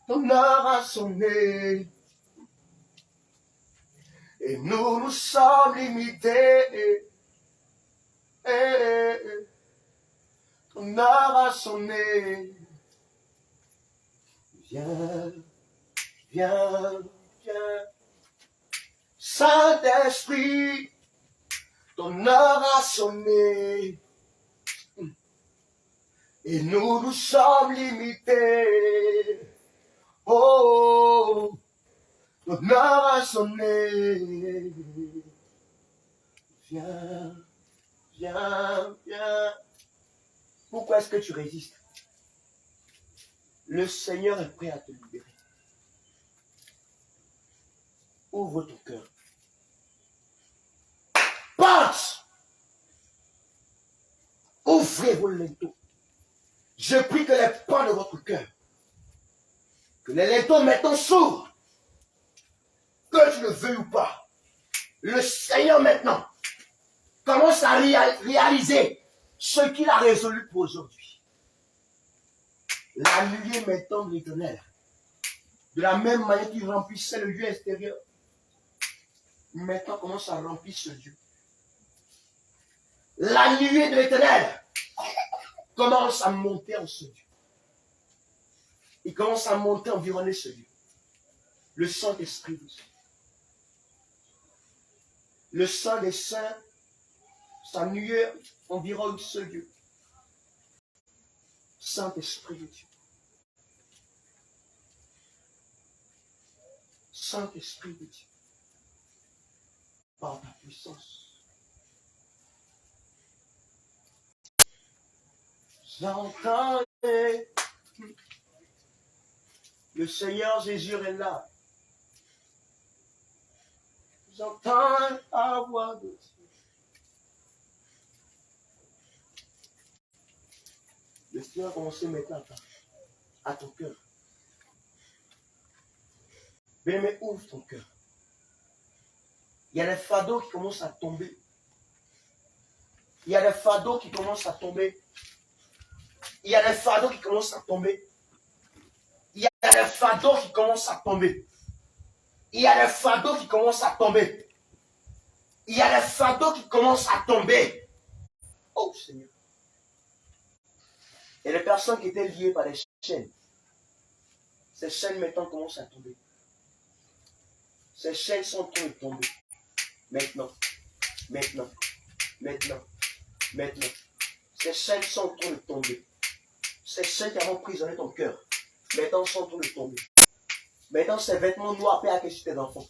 ton heure a sonné. Et nous sommes limités. Ton heure a sonné. Viens, viens, viens. Saint-Esprit, ton heure a sonné. Et nous sommes limités. Oh, ton heure a sonné. Viens, viens, viens. Pourquoi est-ce que tu résistes? Le Seigneur est prêt à te libérer. Ouvre ton cœur. Porte! Ouvrez vos linteaux. Je prie que les portes de votre cœur, que les linteaux maintenant s'ouvrent. Que tu le veuilles ou pas. Le Seigneur maintenant commence à réaliser ce qu'il a résolu pour aujourd'hui. La nuée maintenant de l'Éternel, de la même manière qu'il remplissait le lieu extérieur, maintenant commence à remplir ce lieu. La nuée de l'Éternel commence à monter en ce lieu. Il commence à monter, environner ce lieu. Le Saint-Esprit de Dieu. Le Saint des Saints, sa nuée environne ce lieu. Saint-Esprit de Dieu. Saint-Esprit de Dieu. Par ta puissance. J'entends le Seigneur Jésus est là. J'entends la voix de Dieu. Le Seigneur a commencé maintenant à ton cœur. Bien-aimé, ouvre ton cœur. Il y a des fardeaux qui commencent à tomber. Il y a des fardeaux qui commencent à tomber. Il y a des fardeaux qui commencent à tomber. Il y a des fardeaux qui commencent à tomber. Il y a des fardeaux qui commencent à tomber. Il y a des fardeaux qui commencent à tomber. Oh Seigneur. Il y a des personnes qui étaient liées par des chaînes. Ces chaînes maintenant commencent à tomber. Ces chaînes sont en train de tomber. Maintenant. Maintenant. Maintenant. Maintenant. Ces chaînes sont en train de tomber. Ces chaînes qui ont emprisonné ton cœur. Maintenant sont en train de tomber. Maintenant ces vêtements noirs paient à que tes enfants.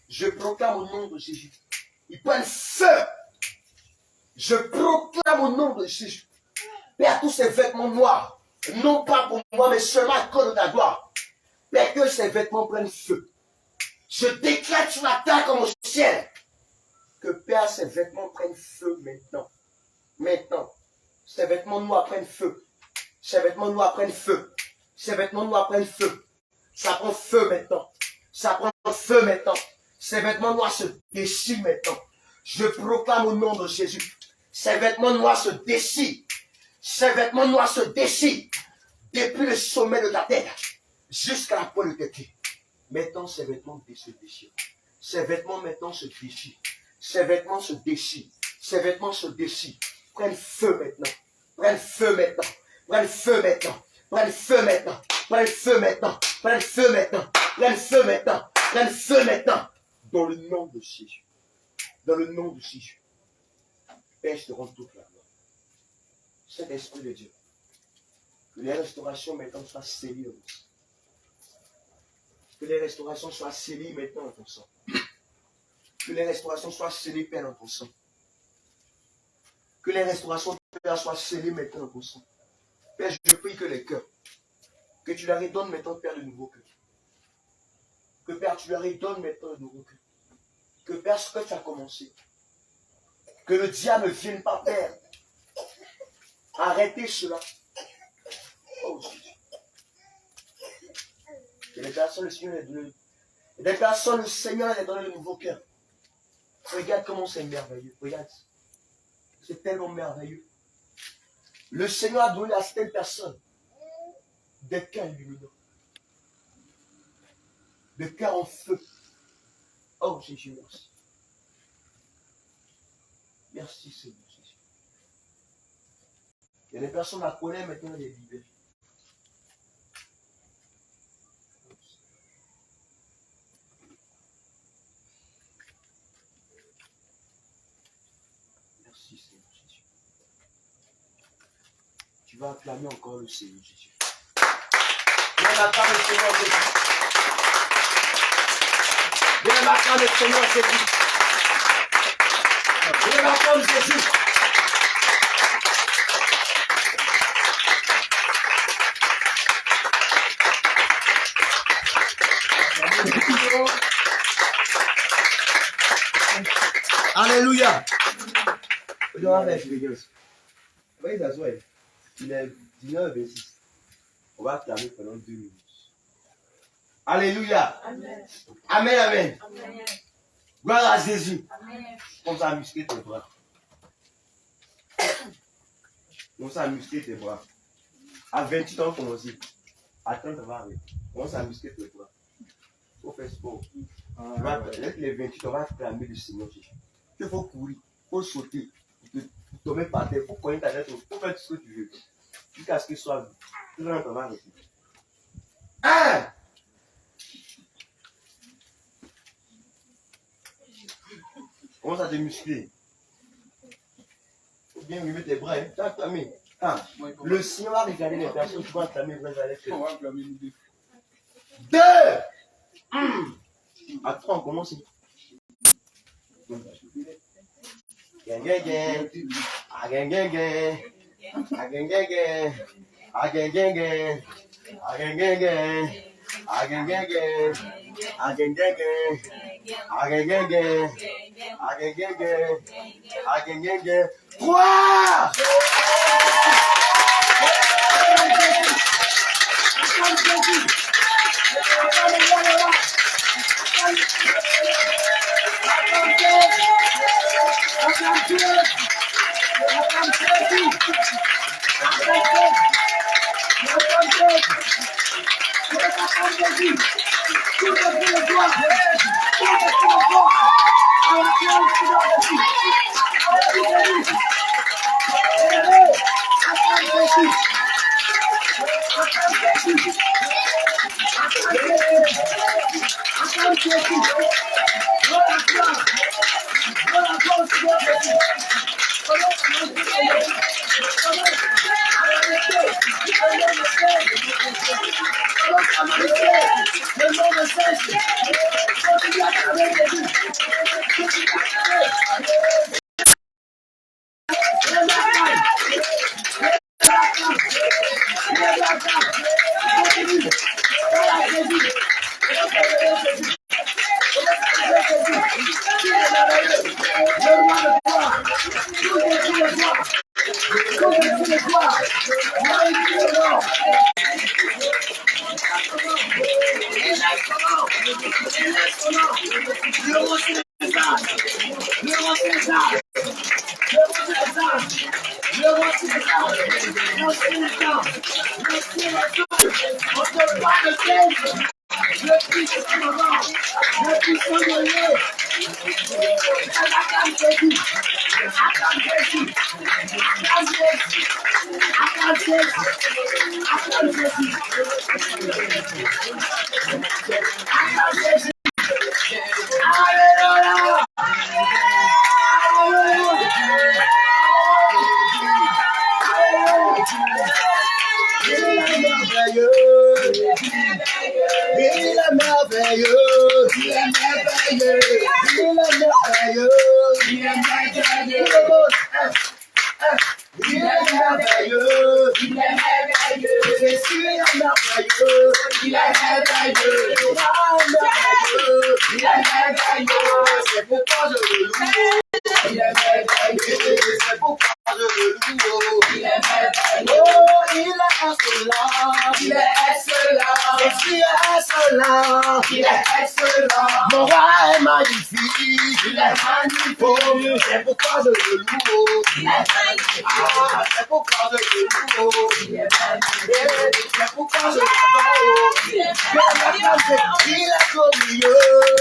Je proclame au nom de Jésus. Ils prennent feu. Je proclame au nom de Jésus. Père, tous ces vêtements noirs, non pas pour moi, mais seulement à cause de ta gloire. Père, que ces vêtements prennent feu. Je déclare sur la terre comme au ciel Que Père, ces vêtements prennent feu maintenant. Maintenant. Ces vêtements noirs prennent feu. Ces vêtements noirs prennent feu. Ces vêtements noirs prennent feu. Ça prend feu maintenant. Ça prend feu maintenant. Ces vêtements noirs se déchirent maintenant. Je proclame au nom de Jésus. Ces vêtements noirs se déchirent. Ces vêtements noirs se déchirent. Depuis le sommet de ta tête jusqu'à la pointe de tes pieds. Maintenant, ces vêtements se déchirent. Ces vêtements maintenant se déchirent. Ces vêtements se déchirent. Ces vêtements se déchirent. Prennent feu maintenant. Prennent feu maintenant. Prennent feu maintenant. Prennent feu maintenant. Prennent feu maintenant. Prennent feu maintenant. Prennent feu maintenant. Prennent feu maintenant. Dans le nom de Jésus. Dans le nom de Jésus. Père, je te rends toute la gloire. Saint-Esprit de Dieu. Que les restaurations maintenant soient scellées dans ton sang. Que les restaurations soient scellées maintenant dans ton sang. Que les restaurations soient scellées, Père, dans ton sang. Que les restaurations, Père, soient scellées maintenant dans ton sang. Père, je prie que les cœurs, que tu leur redonnes maintenant, Père, de nouveaux cœurs. Que, Père, tu leur redonnes maintenant de nouveaux cœurs. Que, Père, ce que tu as commencé, que le diable ne vienne pas, Père, arrêter cela. Oh Jésus. Et les personnes, le Seigneur les donne. Et les personnes, le Seigneur les donne de nouveaux cœurs. Regarde comment c'est merveilleux. Regarde. C'est tellement merveilleux. Le Seigneur a donné à certaines personnes des cœurs lumineux. Des cœurs en feu. Oh Jésus, merci. Merci Seigneur Jésus. Et les personnes la connaissent maintenant les libérer. Merci Seigneur Jésus. Tu vas acclamer encore le Seigneur Jésus. Viens acclamer le Seigneur Jésus. Viens acclamer le Seigneur Jésus. Viens acclamer Jésus. Alléluia. Il est 19h26. On va acclamer pendant 2 minutes. Alléluia. Amen. Amen, amen. Amen. Gloire à Jésus. Amen. Comme ça, muscler tes bras. Comme ça, muscler tes bras. À 28 ans, comment aussi. Attends, ça va arriver. Commence à muscler tes bras. Il faut faire sport. Avec les 28 ans, on va acclamer le Seigneur Jésus. Il faut courir, il faut sauter, il faut tomber par terre, il faut connaître ta tête, il faut faire tout ce que tu veux. Jusqu'à ce qu'il soit tout le monde va arrêter. Commence à te muscler. Il faut bien mimer tes bras. Tu as acclamé. Le Seigneur va regarder les personnes qui vont acclamer les avec eux. 2. À 3, on commence. Gang, gang, gang. Ah, gang, gang, gang. Ah, gang, gang, gang. Ah, gang, gang, gang. Ah, gang, gang, gang. Ah, gang, gang, gang. Ah, gang, gang, gang. Ah, gang, gang, gang. Ah, gang, gang, gang. Ah, gang, gang, gang. 3. sang, le ciel est double, on te voit de tête, le fils de sa maman, le puissant de l'eau, acclame Jésus, acclame Jésus, acclame Jésus, acclame Jésus, acclame Jésus, acclame Jésus, alléluia, merveilleux, il est merveilleux, il est merveilleux, il est merveilleux, il est merveilleux, il est merveilleux, il est merveilleux, Jésus est merveilleux, il est merveilleux, il est merveilleux, c'est pourquoi je le loue. Il est merveilleux, c'est pourquoi je le loue. Il est merveilleux, oh, il est excellent, il est excellent, Jésus est excellent, il est excellent, mon roi est magnifique, il est magnifique, oh, c'est pourquoi je le loue. Il est magnifique, ah, c'est pourquoi je le loue. Il est magnifique, c'est pourquoi je l'adore. Il est glorieux,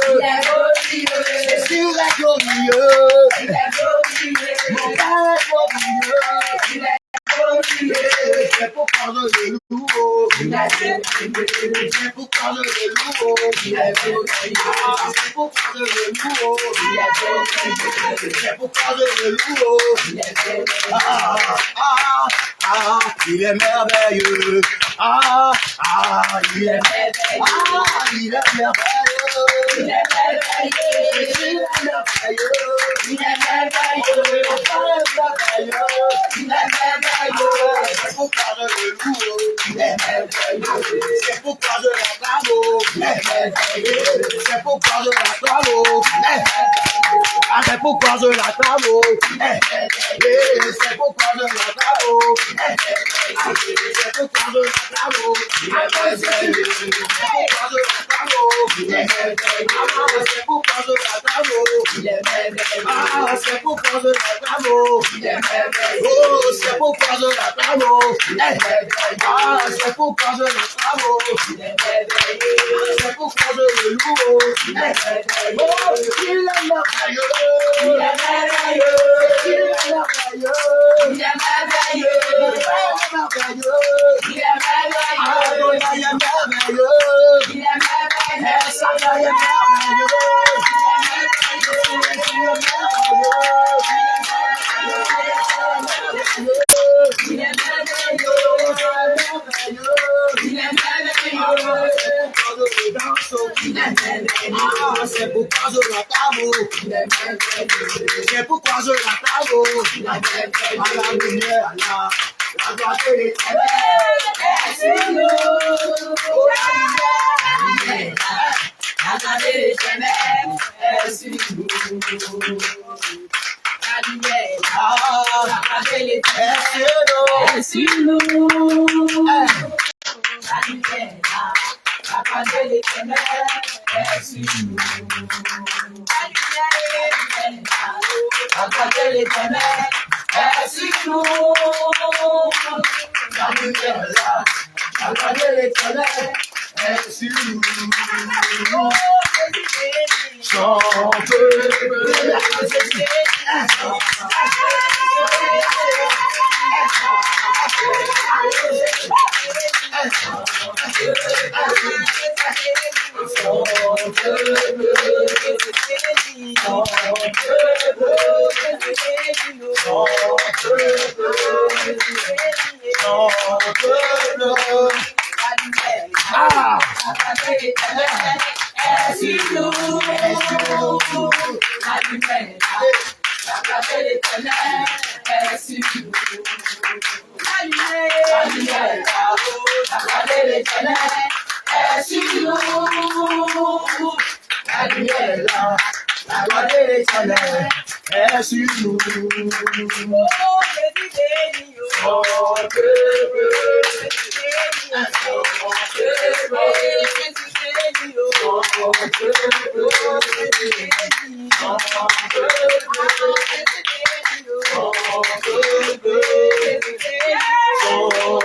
il est glorieux, Jésus est glorieux. Il est glorieux, mon Père est glorieux, il est glorieux, c'est pourquoi je le loue. Il est glorieux, c'est pourquoi je le loue. Il est glorieux, c'est pourquoi je le loue. Il est glorieux, c'est pourquoi je le loue. Il est glorieux, il est merveilleux. Il est merveilleux. Il est merveilleux. Il est merveilleux. Il est merveilleux. Il est merveilleux. Il est merveilleux. C'est pourquoi je le loue. Il est merveilleux. C'est pourquoi je l'acclame. Il est merveilleux. C'est pourquoi je l'acclame. C'est pourquoi je l'acclame. C'est pourquoi je l'acclame. C'est pourquoi je l'acclame. Il est merveilleux. C'est pourquoi je l'acclame. Il est merveilleux. C'est pourquoi je l'acclame. Il est merveilleux. Oh, c'est pourquoi je l'acclame. Il est merveilleux. C'est pourquoi je l'acclame. Il est merveilleux. C'est pourquoi je le loue. Il est merveilleux. Oh, il est merveilleux. Il est merveilleux. Il est merveilleux. Il est merveilleux. Il est merveilleux. Il est merveilleux. Il est merveilleux. Il est merveilleux. C'est pourquoi je l'acclame. C'est pourquoi je l'acclame. À la lumière, la gloire de l'Éternel est sur nous. Oh, la lumière, la gloire de l'Éternel est sur nous. La lumière, la gloire de l'Éternel est sur nous. La lumière, la gloire de l'Éternel est sur nous. La lumière, la gloire de l'Éternel est sur nous. La lumière, la gloire de l'Éternel est sur nous. Chante, Oh,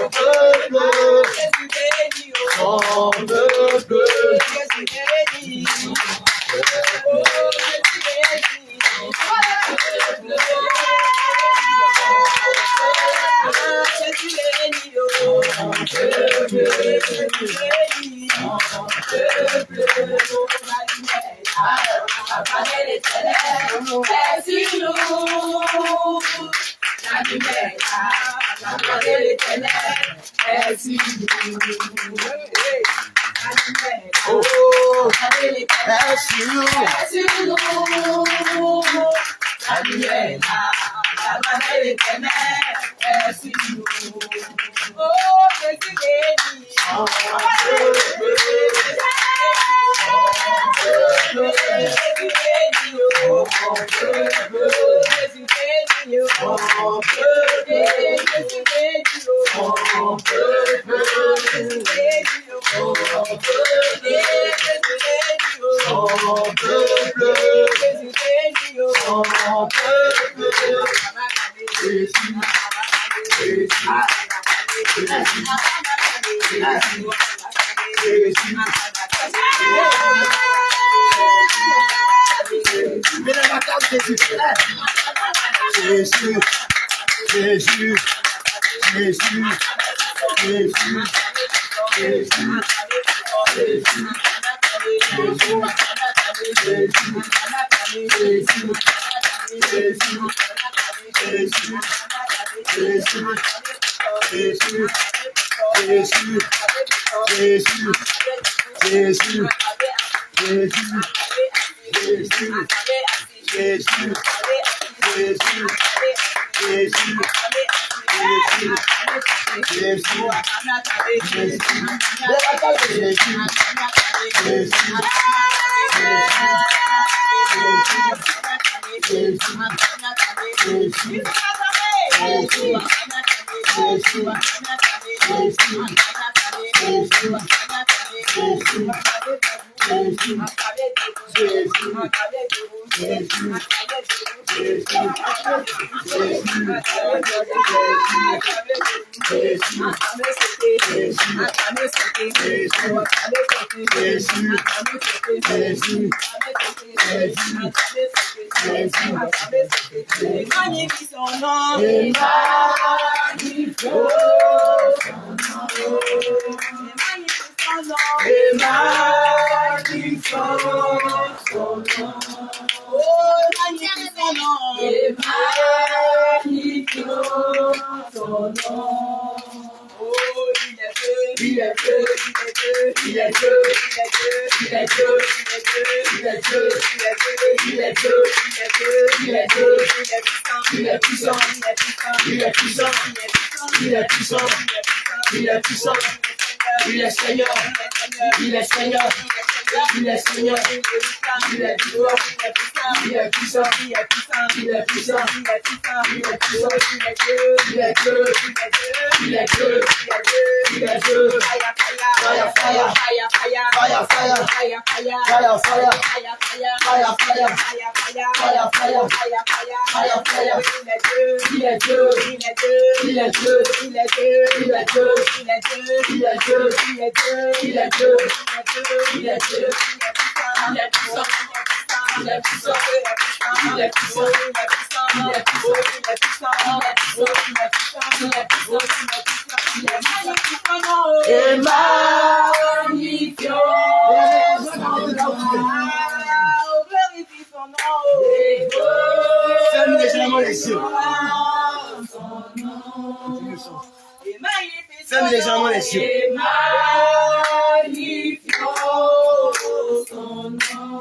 Ferme légèrement les yeux.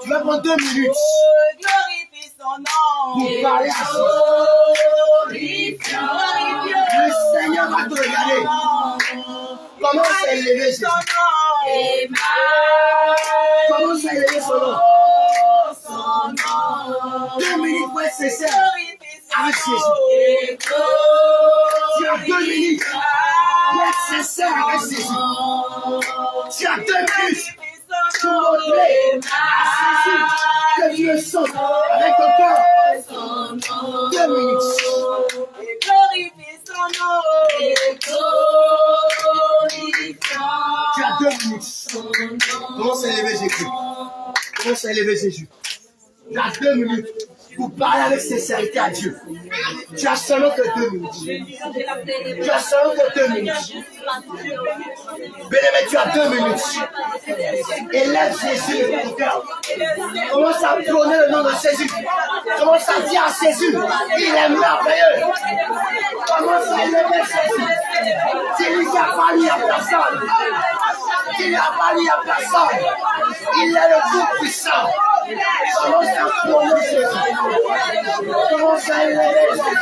Tu vas prendre 2 minutes pour parler à le Seigneur va te regarder. Commence à élever Jésus. Commence à élever son nom. 2 minutes pour être sincère avec Jésus. Tu as 2 minutes pour être sincère avec Jésus. Tu as 2 minutes pour montrer à Jésus que tu le sens avec ton corps. 2 minutes. Tu as 2 minutes. Commence à élever Jésus. Commence à élever Jésus. Tu as 2 minutes. pour parler avec sincérité à Dieu. Tu as seulement que 2 minutes. Tu as seulement que 2 minutes. Bien-aimé, tu as 2 minutes. Élève Jésus de ton cœur. Commence à prôner le nom de Jésus. Commence à dire à Jésus, il est merveilleux. Commence à élever Jésus. Dis-lui qu'il n'y a pas lui à personne. Il n'y a pas lui à personne. Il est le Tout-Puissant. Commence à prôner Jésus. Commence à élever Jésus.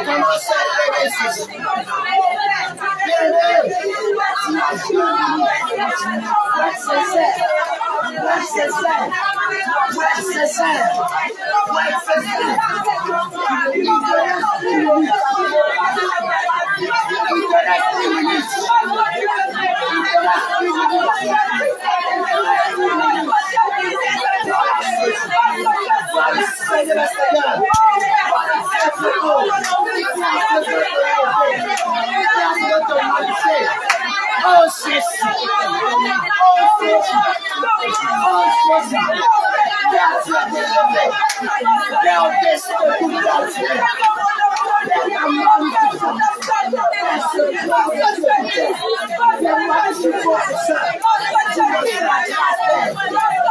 Commence à élever Jésus. Bien-aimé, tu as 2 minutes. Reste sincère. Reste sincère. Reste sincère. Reste sincère. Il te reste 10 minutes. Il te reste 10 minutes. Il te reste 10 minutes. Sois le Seigneur. Oh Jésus, oh Jésus, oh Jésus, Père Dieu délevé, Père au-dessus de tout entier, Père la magnificence, Père ce gloire de Dieu, Père magnifique pour ça, tu me fais la grâce,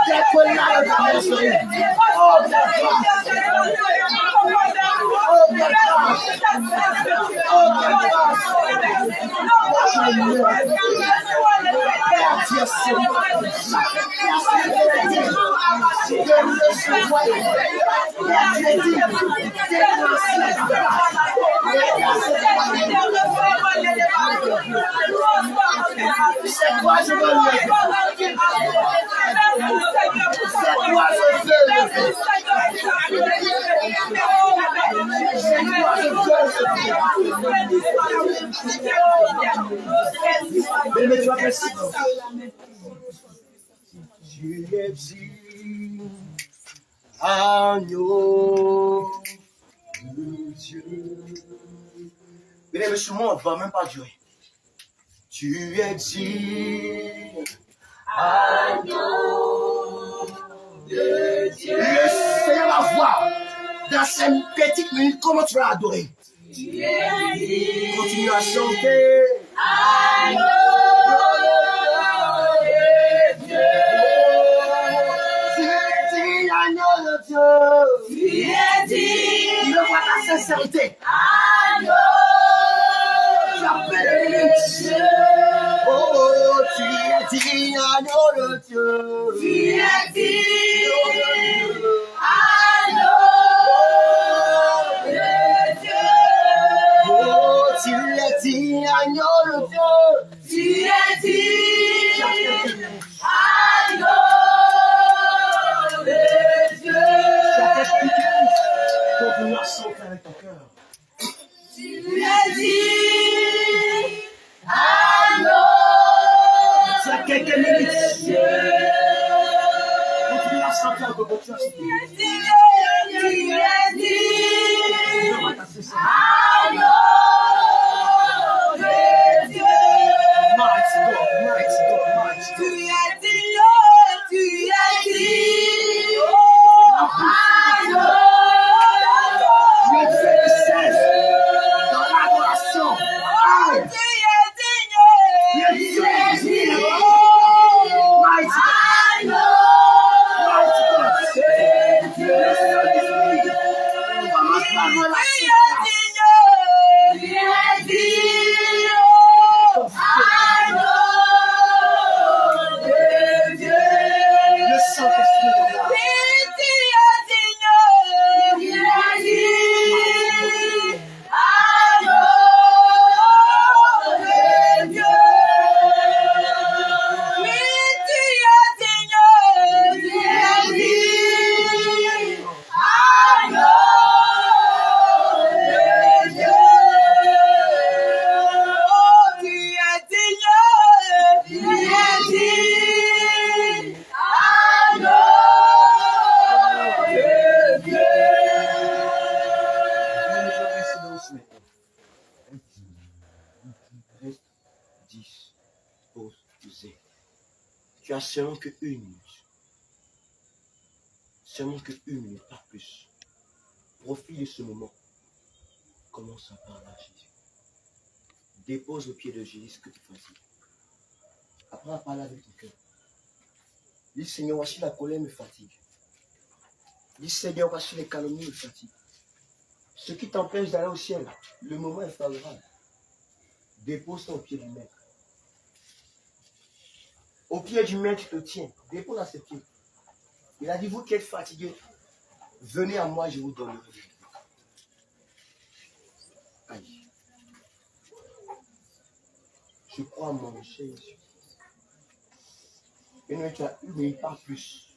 Père que là le garçon, oh Père grâce, oh Père grâce, oh Père grâce, Père Dieu c'est c'est quoi je veux lever? C'est quoi je veux lever? C'est quoi je veux lever? Mais tu vas faire ça. Tu es dit, agneau de Dieu. Mais ce monde ne va même pas durer. Tu es dit, agneau de Dieu. Le Seigneur va voir dans ces petites minutes comment tu vas adorer. Continue à chanter. Agneau de Dieu. Tu es dit, agneau de Dieu. Tu es dit. Il me voit ta sincérité. Agneau. Tu as fait le minutes. Oh, tu es dit, agneau de Dieu. Tu es dit, agneau de Dieu. Oh, tu es dit, agneau de Dieu. Tu es dit, agneau de Dieu. Pour pouvoir chanter avec ton cœur. Tu es dit, agneau. Tu as quelques minutes. Continue à chanter avec ton cœur. Tu es dit, agneau de Dieu. Mighty God, mighty God, mighty God. Tu es dit, agneau. Dieu fait du cesse dans l'adoration. Tu es dit, mighty God. Mighty God. Le Saint-Esprit commence par moi la le Saint-Esprit est là. Tu as seulement que 1 minute. Seulement que 1 minute, pas plus. Profite de ce moment. Commence à parler à Jésus. Dépose au pied de Jésus ce que tu fatigue. Apprends à parler avec ton cœur. Dis Seigneur, voici la colère me fatigue. Dis Seigneur, voici les calomnies me fatiguent. Ce qui t'empêche d'aller au ciel, le moment est favorable. Dépose-toi au pied du maître. Au pied du maître, tu te tiens. Dépose à ses pieds. Il a dit, vous qui êtes fatigués, venez à moi, je vous donnerai. Aïe. Je crois à mon Jésus. Et nous, tu as eu, mais pas plus.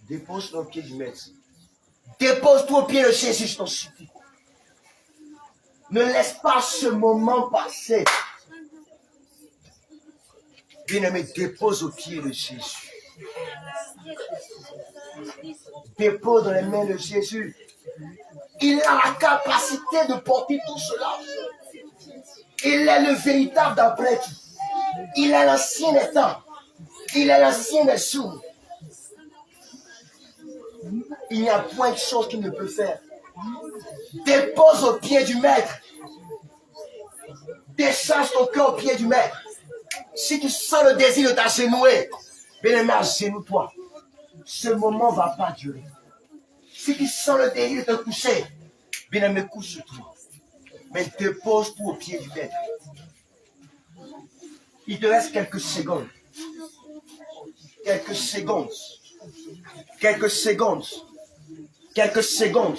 Dépose-toi au pied du maître. Dépose-toi au pied de Jésus, je t'en supplie. Ne laisse pas ce moment passer. Bien-aimé, dépose au pied de Jésus. Dépose dans les mains de Jésus. Il a la capacité de porter tout cela. Il est le véritable d'après tout. Il est l'ancien des temps. Il est l'ancien des jours. Il n'y a point de chose qu'il ne peut faire. Dépose au pied du maître. Décharge ton cœur au pied du maître. Si tu sens le désir de t'agenouiller, bien-aimé, agenouille-toi. Ce moment ne va pas durer. Si tu sens le désir de te coucher, bien-aimé, couche-toi. Mais dépose-toi au pied du maître. Il te reste quelques secondes. Quelques secondes. Quelques secondes. Quelques secondes.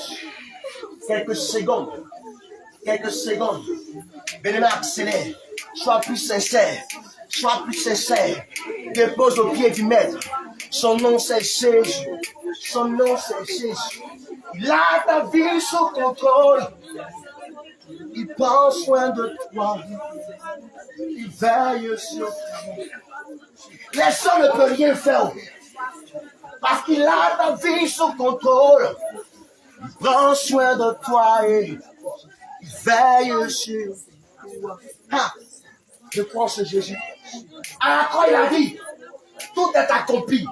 Quelques secondes. Quelques secondes. Bien-aimé, accélère. Sois plus sincère. Sois plus sincère. Dépose au pied du maître. Son nom c'est Jésus. Son nom c'est Jésus. Il a ta vie sous contrôle. Il prend soin de toi. Il veille sur toi. Personne ne peut rien faire. Parce qu'il a ta vie sous contrôle. Il prend soin de toi et il veille sur toi. Ah, je crois en ce Jésus. À la croix, il a dit, tout est accompli.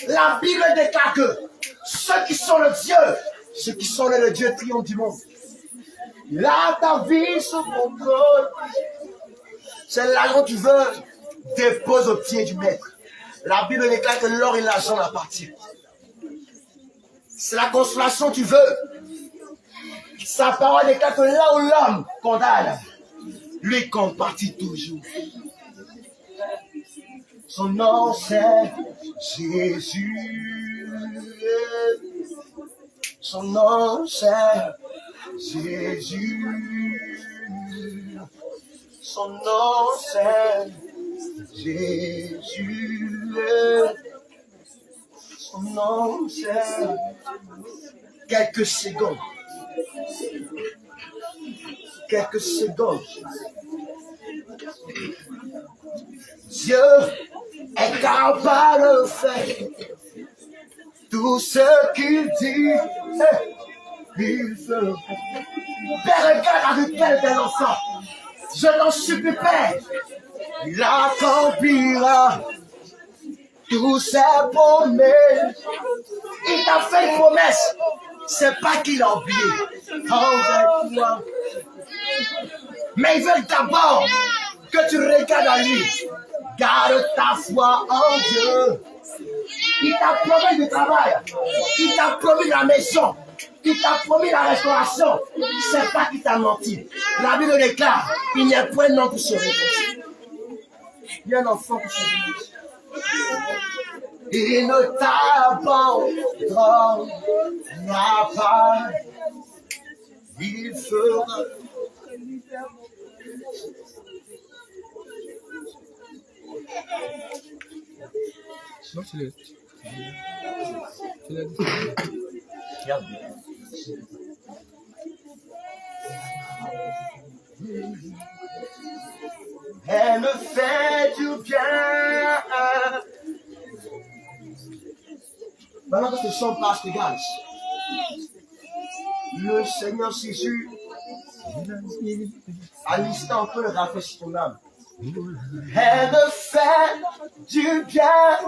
La Bible déclare que ceux qui sont le Dieu, ceux qui sont le Dieu triomphe du monde. Il a ta vie sous contrôle. C'est l'argent que tu veux, dépose au pied du maître. La Bible déclare que l'or et l'argent appartiennent. C'est la consolation que tu veux. Sa parole déclare que là où l'homme condamne, lui compartit toujours. Son nom c'est Jésus. Son nom c'est Jésus. Son nom c'est Jésus. Son nom c'est quelques secondes. Quelques secondes. Dieu est capable de faire tout ce qu'il dit. Il fera. Père, regarde avec quel bel enfant. Je t'en supplie, Père. Il accomplira tous ses promesses. Il t'a fait une promesse. C'est pas qu'il a oublié envers toi. Mais il veut d'abord que tu regardes à lui. Garde ta foi en Dieu. Il t'a promis du travail. Il t'a promis la maison. Il t'a promis la restauration. C'est pas qu'il t'a menti. La Bible déclare, il n'y a point d'homme pour se réconcilier. Il y a un enfant pour se réconcilier. Il ne t'abandonnera pas. Il fera. Non, tu l'as dit. Regarde. Elle me fait du bien. Maintenant que ce son passe, regarde. Le Seigneur Jésus, à l'instant, peut le rafraîchir ton âme. Elle me fait du bien.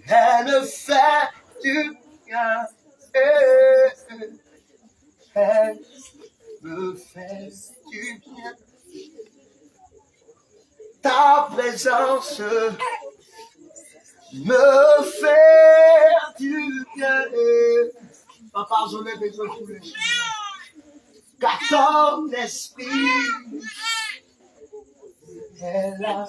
Elle me fait du bien. Elle me fait du bien. Ta présence me fait du bien. Papa, j'en ai besoin tous les jours. Car ton esprit est là.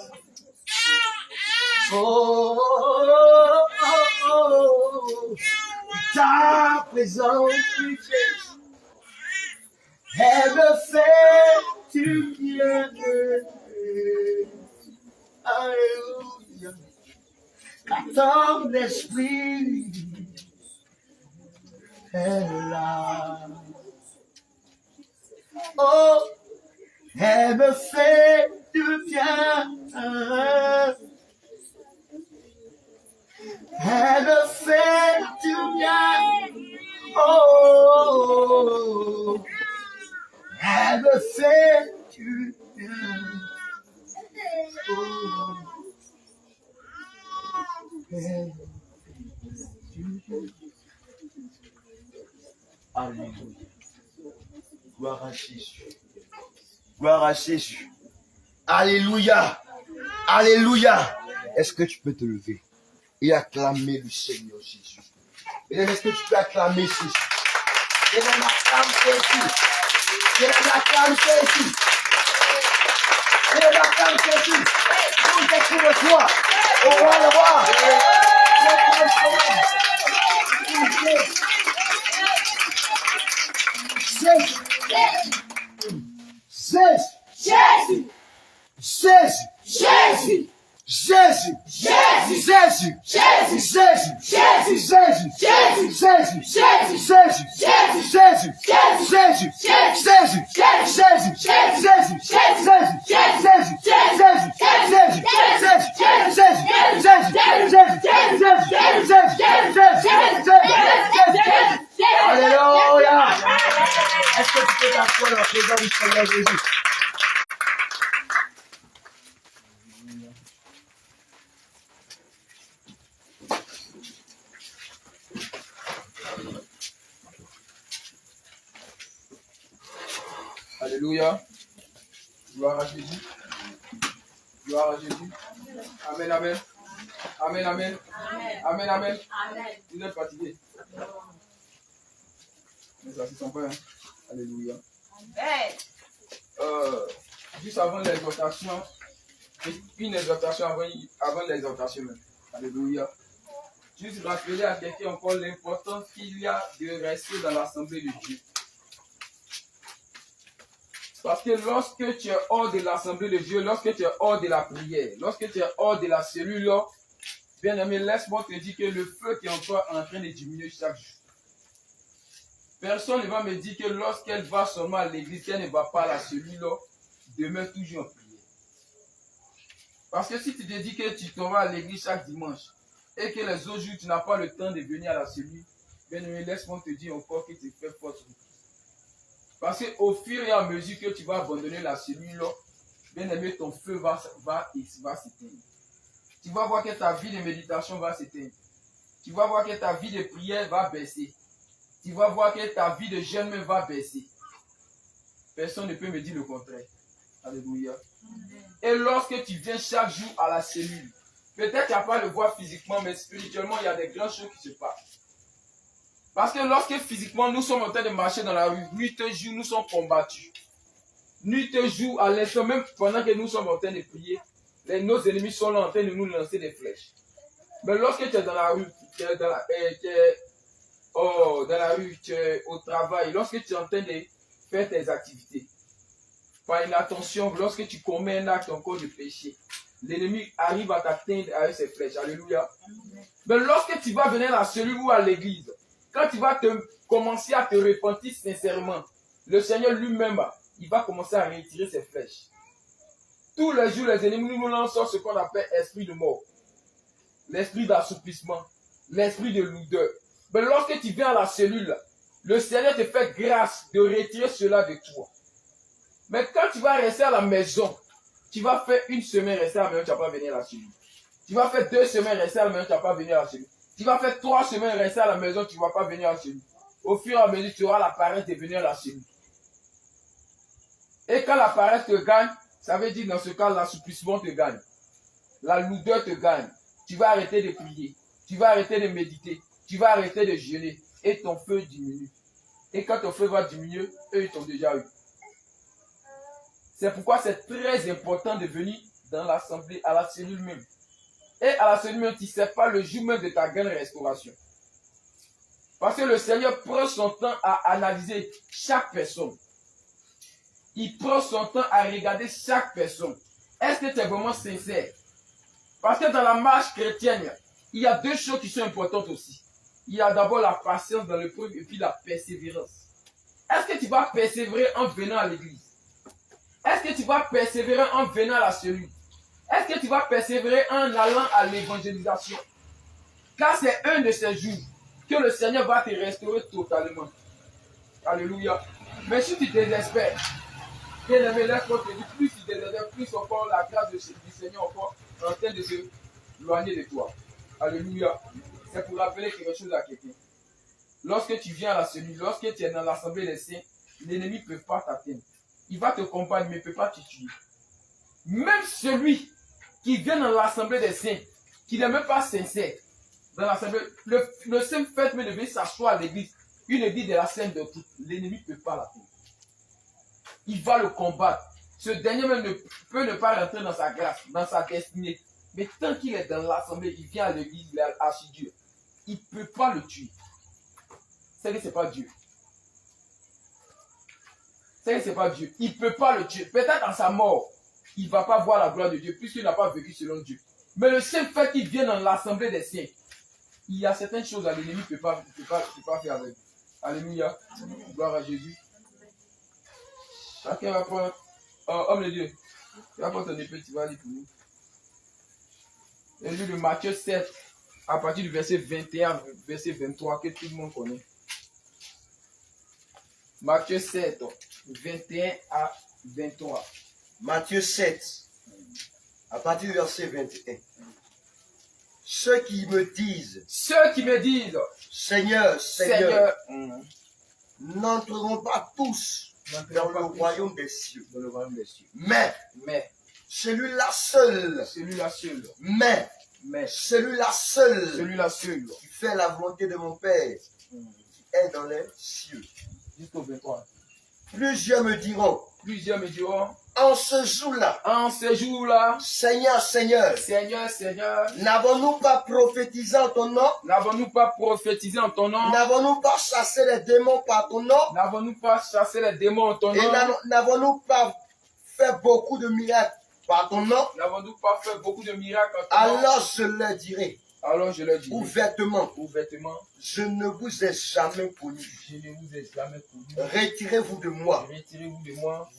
Oh, oh, oh, oh. Ta présence, elle me fait du bien. Alléluia. Car ton esprit est là. Oh, elle me fait du bien. Elle me fait du bien. Oh, elle me fait du bien. Oh, elle Alléluia. Gloire à Jésus. Gloire à Jésus. Alléluia. Alléluia. Est-ce que tu peux te lever et acclamer le Seigneur Jésus? Est-ce que tu peux acclamer Jésus? Je l'acclame Jésus. Je l'acclame Jésus. Je l'acclame Jésus. Nous t'écrivons de toi. Au roi, le roi. Jésus. Jésus. Jésus. Jésus. Jésus. Jésus, Jésus, Jésus, Jésus, Jésus, Jésus, Jésus, Jésus, Jésus, Jésus, Jésus, Jésus, Jésus, Jésus, Jésus, Jésus, Alléluia. Est-ce que tu peux t'asseoir dans la présence du Seigneur Jésus? Alléluia. Gloire à Jésus. Gloire à Jésus. Amen, amen. Amen, amen. Amen, amen. Vous êtes fatigué. Mais ça, c'est son père. Alléluia. Juste avant l'exhortation, une exhortation avant l'exhortation même. Alléluia. Juste rappeler à quelqu'un encore l'importance qu'il y a de rester dans l'assemblée de Dieu. Parce que lorsque tu es hors de l'assemblée de Dieu, lorsque tu es hors de la prière, lorsque tu es hors de la cellule, bien aimé, laisse-moi te dire que le feu qui est en toi est en train de diminuer chaque jour. Personne ne va me dire que lorsqu'elle va seulement à l'église, qu'elle ne va pas à la cellule, demeure toujours en prière. Parce que si tu te dis que tu t'en vas à l'église chaque dimanche et que les autres jours tu n'as pas le temps de venir à la cellule, bien aimé, laisse-moi te dire encore que tu fais force. Parce qu'au fur et à mesure que tu vas abandonner la cellule, bien aimé, ton feu va s'éteindre. Tu vas voir que ta vie de méditation va s'éteindre. Tu vas voir que ta vie de prière va baisser. Tu vas voir que ta vie de jeûne va baisser. Personne ne peut me dire le contraire. Alléluia. Et lorsque tu viens chaque jour à la cellule, peut-être tu n'as pas le voir physiquement, mais spirituellement, il y a des grandes choses qui se passent. Parce que lorsque physiquement nous sommes en train de marcher dans la rue, nuit et jour nous sommes combattus. Nuit et jour, à l'instant, même pendant que nous sommes en train de prier, nos ennemis sont là en train de nous lancer des flèches. Mais lorsque tu es dans la rue, tu es dans la rue, tu es au travail, lorsque tu es en train de faire tes activités, par inattention, lorsque tu commets un acte encore de péché, l'ennemi arrive à t'atteindre avec ses flèches. Alléluia. Mais lorsque tu vas venir à la cellule ou à l'église, quand tu vas commencer à te repentir sincèrement, le Seigneur lui-même, il va commencer à retirer ses flèches. Tous les jours, les ennemis nous lancent ce qu'on appelle esprit de mort, l'esprit d'assouplissement, l'esprit de lourdeur. Mais lorsque tu viens à la cellule, le Seigneur te fait grâce de retirer cela de toi. Mais quand tu vas rester à la maison, tu vas faire une semaine rester à la maison, tu ne vas pas venir à la cellule. Tu vas faire 2 semaines rester à la maison, tu ne vas pas venir à la cellule. Tu vas faire 3 semaines rester à la maison, tu ne vas pas venir à la cellule. Au fur et à mesure, tu auras la paresse de venir à la cellule. Et quand la paresse te gagne, ça veut dire dans ce cas, l'assouplissement te gagne. La lourdeur te gagne. Tu vas arrêter de prier. Tu vas arrêter de méditer. Tu vas arrêter de jeûner. Et ton feu diminue. Et quand ton feu va diminuer, eux, ils t'ont déjà eu. C'est pourquoi c'est très important de venir dans l'assemblée, à la cellule même. Et à la cellule même, tu ne sais pas le jour même de ta grande restauration. Parce que le Seigneur prend son temps à analyser chaque personne. Il prend son temps à regarder chaque personne. Est-ce que tu es vraiment sincère? Parce que dans la marche chrétienne, il y a 2 choses qui sont importantes aussi. Il y a d'abord la patience dans l'épreuve et puis la persévérance. Est-ce que tu vas persévérer en venant à l'église? Est-ce que tu vas persévérer en venant à la cellule? Est-ce que tu vas persévérer en allant à l'évangélisation? Car c'est un de ces jours que le Seigneur va te restaurer totalement. Alléluia. Mais si tu désespères, bien aimé, laisse-moi te dire, plus tu désespères, plus encore la grâce du Seigneur encore en train de se éloigner de toi. Alléluia. C'est pour rappeler quelque chose à quelqu'un. Lorsque tu viens à la cellule, lorsque tu es dans l'assemblée des saints, l'ennemi ne peut pas t'atteindre. Il va te combattre, mais il ne peut pas te tuer. Même celui qui vient dans l'assemblée des saints, qui n'est même pas sincère, dans l'assemblée, le saint fait de venir s'asseoir à l'église, une église de la sainte doctrine, l'ennemi ne peut pas l'atteindre. Il va le combattre. Ce dernier même peut ne pas rentrer dans sa grâce, dans sa destinée. Mais tant qu'il est dans l'assemblée, il vient à l'église, il est assidu. Il ne peut pas le tuer. C'est que ce n'est pas Dieu. C'est que ce n'est pas Dieu. Il ne peut pas le tuer. Peut-être en sa mort, il ne va pas voir la gloire de Dieu, puisqu'il n'a pas vécu selon Dieu. Mais le seul fait qu'il vienne dans l'assemblée des saints, il y a certaines choses à l'ennemi ne peut pas faire avec. Alléluia. Gloire à Jésus. Chacun va prendre. Homme de Dieu, tu vas prendre ton épée, tu vas lire pour nous. Le livre de Matthieu 7, à partir du verset 21, verset 23, que tout le monde connaît. Matthieu 7, 21 à 23. Matthieu 7, à partir du verset 21. Ceux qui me disent, Seigneur, Seigneur, n'entreront pas tous dans le royaume des cieux. Mais celui-là seul. Mais celui-là seul. Qui fait la volonté de mon Père qui est dans les cieux. Jusqu'au 23. Plusieurs me diront. En ce jour-là. Seigneur, Seigneur. N'avons-nous pas prophétisé en ton nom? N'avons-nous pas chassé les démons par ton nom? Et n'avons-nous pas fait beaucoup de miracles par ton nom? Alors je leur dirai. Ouvertement, je ne vous ai jamais connu. Retirez-vous de moi.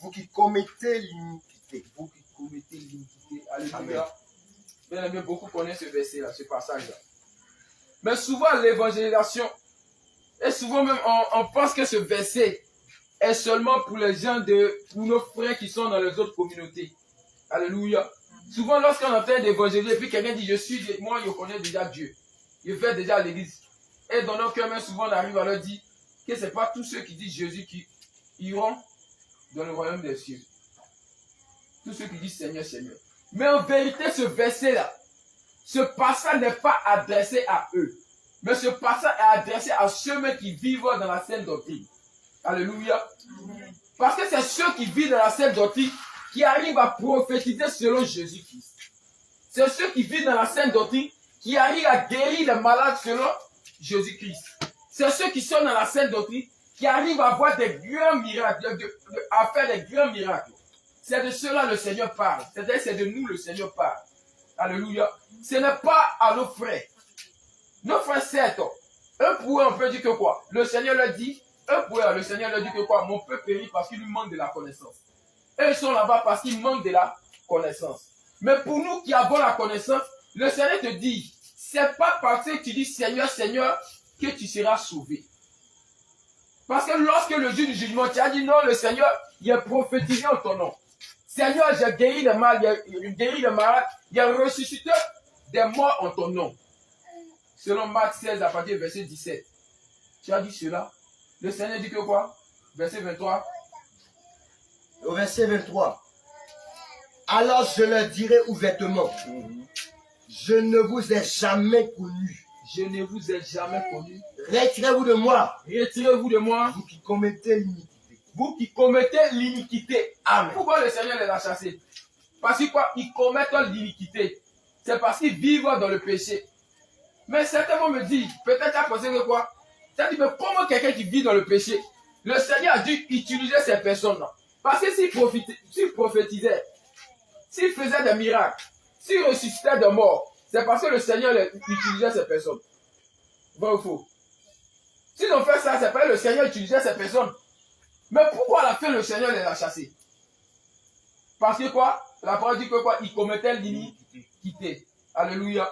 Vous qui commettez l'iniquité. Alléluia. Bien aimé, beaucoup connaissent ce verset-là, ce passage-là. Mais souvent, l'évangélisation, et souvent même, on pense que ce verset est seulement pour les gens pour nos frères qui sont dans les autres communautés. Alléluia. Souvent, lorsqu'on est en train d'évangéliser, puis quelqu'un dit, moi, je connais déjà Dieu. Je vais déjà à l'église. Et dans nos cœurs, même souvent, on arrive à leur dire que ce n'est pas tous ceux qui disent Jésus qui iront dans le royaume des cieux. Tous ceux qui disent Seigneur, Seigneur. Mais en vérité, ce verset-là, ce passage n'est pas adressé à eux. Mais ce passage est adressé à ceux qui vivent dans la sainte doctrine. Alléluia. Parce que c'est ceux qui vivent dans la sainte doctrine qui arrivent à prophétiser selon Jésus-Christ. C'est ceux qui vivent dans la sainte doctrine qui arrivent à guérir les malades selon Jésus-Christ. C'est ceux qui sont dans la sainte doctrine qui arrivent à avoir des grands miracles, à faire des grands miracles. C'est de cela le Seigneur parle. C'est de nous le Seigneur parle. Alléluia. Ce n'est pas à nos frères. Nos frères, certes, eux pour eux, on peut dire que quoi? Le Seigneur leur dit, le Seigneur leur dit que quoi? Mon peuple périt parce qu'il lui manque de la connaissance. Eux sont là-bas parce qu'ils manquent de la connaissance. Mais pour nous qui avons la connaissance, le Seigneur te dit, c'est pas parce que tu dis Seigneur, Seigneur, que tu seras sauvé. Parce que lorsque le jour du jugement, tu as dit non, le Seigneur, il a prophétisé en ton nom. Seigneur, j'ai guéri les malades, j'ai guéri les malades, il a ressuscité des morts en ton nom. Selon Marc 16, à partir du verset 17. Tu as dit cela. Le Seigneur dit que quoi? Verset 23. Au verset 23. Alors je leur dirai ouvertement, je ne vous ai jamais connu. Je ne vous ai jamais connu. Retirez-vous de moi. Retirez-vous de moi. Vous qui commettez l'iniquité. Vous qui commettez l'iniquité. Amen. Pourquoi le Seigneur les a chassés? Parce que quoi? Ils commettent l'iniquité. C'est parce qu'ils vivent dans le péché. Mais certains vont me dire, peut-être tu as pensé que quoi? Tu as dit, mais comment quelqu'un qui vit dans le péché? Le Seigneur a dû utiliser ces personnes-là. Parce que s'il prophétisait, s'il faisait des miracles, s'il ressuscitait de mort, c'est parce que le Seigneur utilisait ces personnes. Vrai ou faux? S'ils ont fait ça, c'est parce que le Seigneur utilisait ces personnes. Mais pourquoi à la fin le Seigneur les a chassés? Parce que quoi? La parole dit que quoi? Ils commettaient l'iniquité. Alléluia.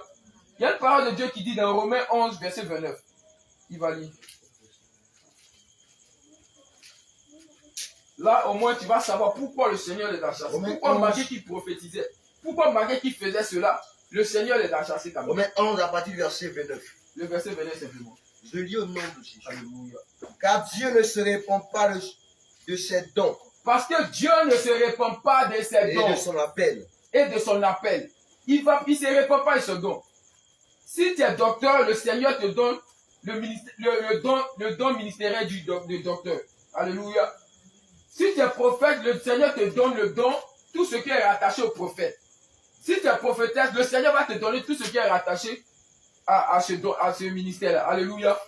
Il y a une parole de Dieu qui dit dans Romains 11, verset 29. Il va lire. Là, au moins, tu vas savoir pourquoi le Seigneur les a chassés. Pourquoi malgré qu'ils prophétisaient, pourquoi malgré qu'ils faisaient cela, le Seigneur les a chassés quand même. Romains 11 à partir du verset 29. Le verset 29 simplement. Je lis au nom de Jésus. Alléluia. Car Dieu ne se répand pas de ses dons. Parce que Dieu ne se répand pas de ses dons. Et de son appel. Et de son appel. Il ne se répand pas de son don. Si tu es docteur, le Seigneur te donne le don ministériel du docteur. Alléluia. Si tu es prophète, le Seigneur te donne le don, tout ce qui est rattaché au prophète. Si tu es prophétesse, le Seigneur va te donner tout ce qui est rattaché à ce ministère-là. Alléluia.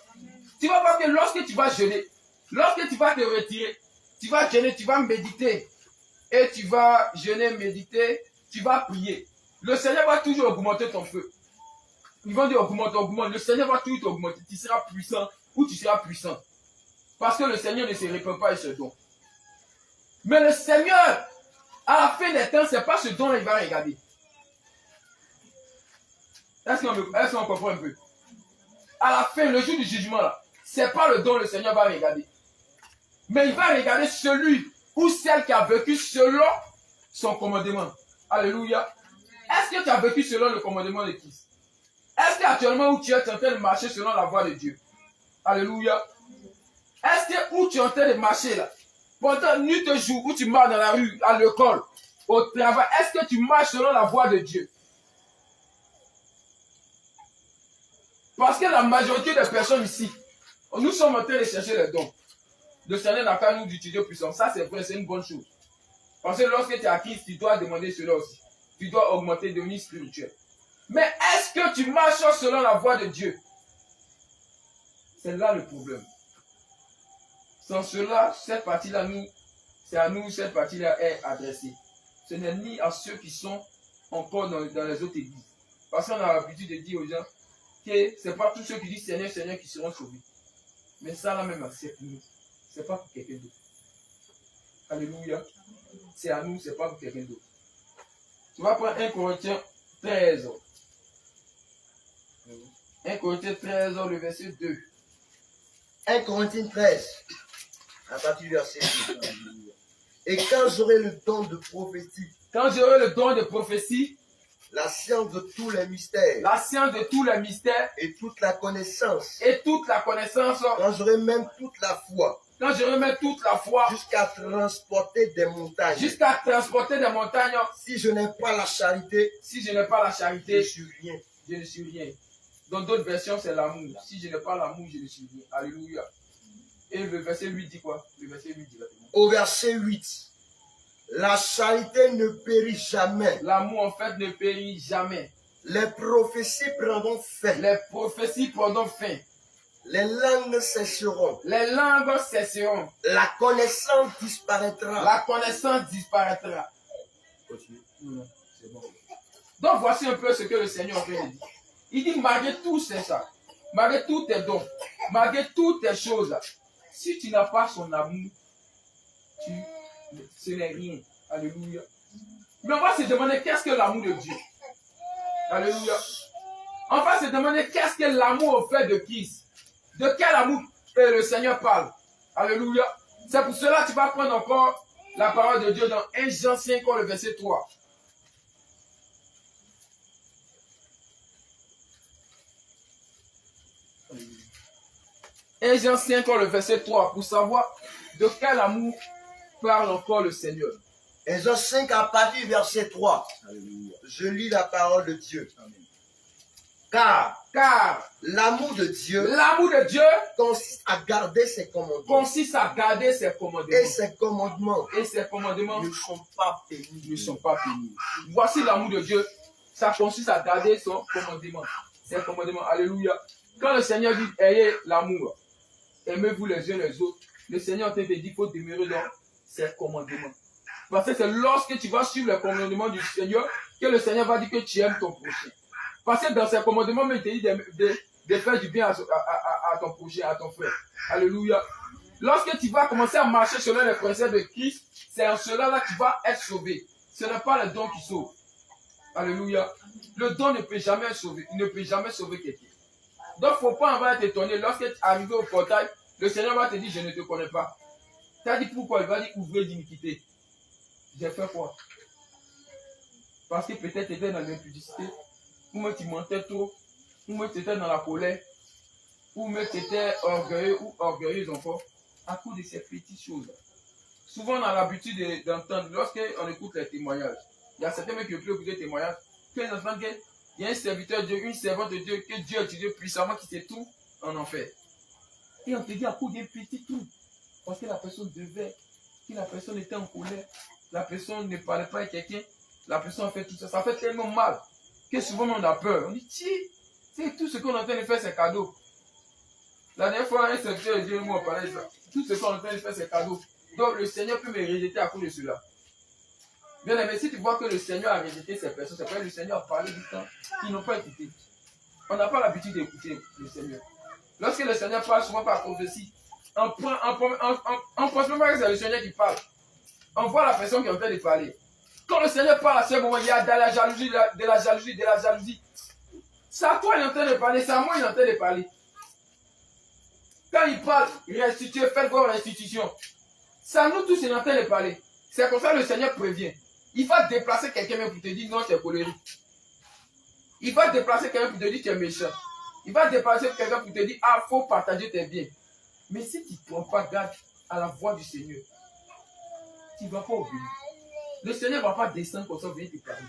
Tu vas voir que lorsque tu vas jeûner, lorsque tu vas te retirer, tu vas jeûner, tu vas méditer. Et tu vas jeûner, méditer, tu vas prier. Le Seigneur va toujours augmenter ton feu. Ils vont dire augmente, augmente. Le Seigneur va toujours t'augmenter. Tu seras puissant ou tu seras puissant. Parce que le Seigneur ne se répand pas de ce don. Mais le Seigneur, à la fin des temps, ce n'est pas ce don qu'il va regarder. Est-ce qu'on comprend un peu? À la fin, le jour du jugement, là, ce n'est pas le don que le Seigneur va regarder. Mais il va regarder celui ou celle qui a vécu selon son commandement. Alléluia. Est-ce que tu as vécu selon le commandement de Christ? Est-ce qu'actuellement où tu es en train de marcher selon la voie de Dieu? Alléluia. Est-ce que où tu es en train de marcher là, pendant nuit et jour, où tu marches dans la rue, à l'école, au travail, est-ce que tu marches selon la voie de Dieu? Parce que la majorité des personnes ici, nous sommes en train de chercher les dons. Le Seigneur n'a pas nous d'utiliser puissance. Ça c'est vrai, c'est une bonne chose. Parce que lorsque tu es à Christ, tu dois demander cela aussi. Tu dois augmenter, devenir spirituel. Mais est-ce que tu marches selon la voie de Dieu? C'est là le problème. Sans cela, cette partie-là, c'est à nous, cette partie-là est adressée. Ce n'est ni à ceux qui sont encore dans les autres églises. Parce qu'on a l'habitude de dire aux gens que ce n'est pas tous ceux qui disent Seigneur, Seigneur qui seront sauvés. Mais ça là même, c'est pour nous. Ce n'est pas pour quelqu'un d'autre. Alléluia. C'est à nous, ce n'est pas pour quelqu'un d'autre. Tu vas prendre 1 Corinthiens 13. 1 Corinthiens 13, le verset 2. 1 Corinthiens 13, à partir du verset 2. Et quand j'aurai le don de prophétie, quand j'aurai le don de prophétie, la science de tous les mystères, la science de tous les mystères, et toute la connaissance, quand j'aurai même toute la foi, jusqu'à transporter des montagnes, si je n'ai pas la charité, je suis rien. Je ne suis rien. Dans d'autres versions, c'est l'amour. Si je n'ai pas l'amour, je ne suis rien. Alléluia. Et le verset 8 dit quoi? Le verset 8 dit quoi? Au verset 8, la charité ne périt jamais. L'amour en fait ne périt jamais. Les prophéties prendront fin. Les langues cesseront. La connaissance disparaîtra. Continue. C'est bon. Donc voici un peu ce que le Seigneur veut dire. Il dit malgré tout c'est ça, malgré tous tes dons, malgré toutes tes choses, si tu n'as pas son amour, ce n'est rien. Alléluia. Mais on va se demander qu'est-ce que l'amour de Dieu. Alléluia. On va se demander qu'est-ce que l'amour au fait de Christ. De quel amour le Seigneur parle. Alléluia. C'est pour cela que tu vas prendre encore la parole de Dieu dans 1 Jean 5, le verset 3. 1 Jean 5, le verset 3, pour savoir de quel amour parle encore le Seigneur. 1 Jean 5 à partir du verset 3. Alléluia. Je lis la parole de Dieu. Amen. Car l'amour de Dieu consiste à garder ses commandements. Et ses commandements ne sont pas pénibles. Voici l'amour de Dieu. Ça consiste à garder son commandement. Ses commandements. Alléluia. Quand le Seigneur dit ayez l'amour, aimez-vous les uns les autres, le Seigneur te dit qu'il faut demeurer dans ses commandements. Parce que c'est lorsque tu vas suivre les commandements du Seigneur que le Seigneur va dire que tu aimes ton prochain. Parce que dans ses commandements, il te dit de faire du bien à ton prochain, à ton frère. Alléluia. Lorsque tu vas commencer à marcher selon les préceptes de Christ, c'est en cela que tu vas être sauvé. Ce n'est pas le don qui sauve. Alléluia. Le don ne peut jamais sauver. Il ne peut jamais sauver quelqu'un. Donc, il ne faut pas en être étonné. Lorsque tu es arrivé au portail, le Seigneur va te dire, je ne te connais pas. Tu as dit pourquoi? Il va dire, ouvrez d'iniquité. J'ai fait quoi? Parce que peut-être tu étais dans l'impudicité, ou même tu mentais trop, ou même tu étais dans la colère, ou même tu étais orgueilleux ou orgueilleuse encore, à cause de ces petites choses. Souvent, on a l'habitude d'entendre, lorsqu'on écoute les témoignages, il y a certains mecs qui ont pu écouter les témoignages, qu'ils entendent qu'il y a un serviteur de Dieu, une servante de Dieu, que Dieu a utilisé puissamment, qui se trouve en enfer. Et on te dit à cause d'un petit truc, parce que la personne devait, que la personne était en colère, la personne ne parlait pas avec quelqu'un, la personne a fait tout ça, ça fait tellement mal, que souvent on a peur. On dit, c'est tout ce qu'on est en train de faire, c'est cadeau. La dernière fois, un serviteur de Dieu m'a parlé de ça. Tout ce qu'on est en train de faire, c'est cadeau. Donc le Seigneur peut me rejeter à cause de cela. Bien aimé, si tu vois que le Seigneur a rejeté ces personnes, c'est parce que le Seigneur a parlé du temps qu'ils n'ont pas écouté. On n'a pas l'habitude d'écouter le Seigneur. Lorsque le Seigneur parle souvent par prophétie, on pense même pas que c'est le Seigneur qui parle. On voit la personne qui est en train de parler. Quand le Seigneur parle à ce moment, il y a de la jalousie, de la jalousie. C'est à toi il est en train de parler, c'est à moi il est en train de parler. Quand il parle, restituer, faites voir l'institution. C'est à nous tous il est en train de parler. C'est comme ça que le Seigneur prévient. Il va déplacer quelqu'un même pour te dire non, tu es colérique. Il va déplacer quelqu'un pour te dire tu es méchant. Il va déplacer quelqu'un pour te dire ah, il faut partager tes biens. Mais si tu ne prends pas garde à la voix du Seigneur, tu ne vas pas obéir. Le Seigneur ne va pas descendre comme ça, venir te parler.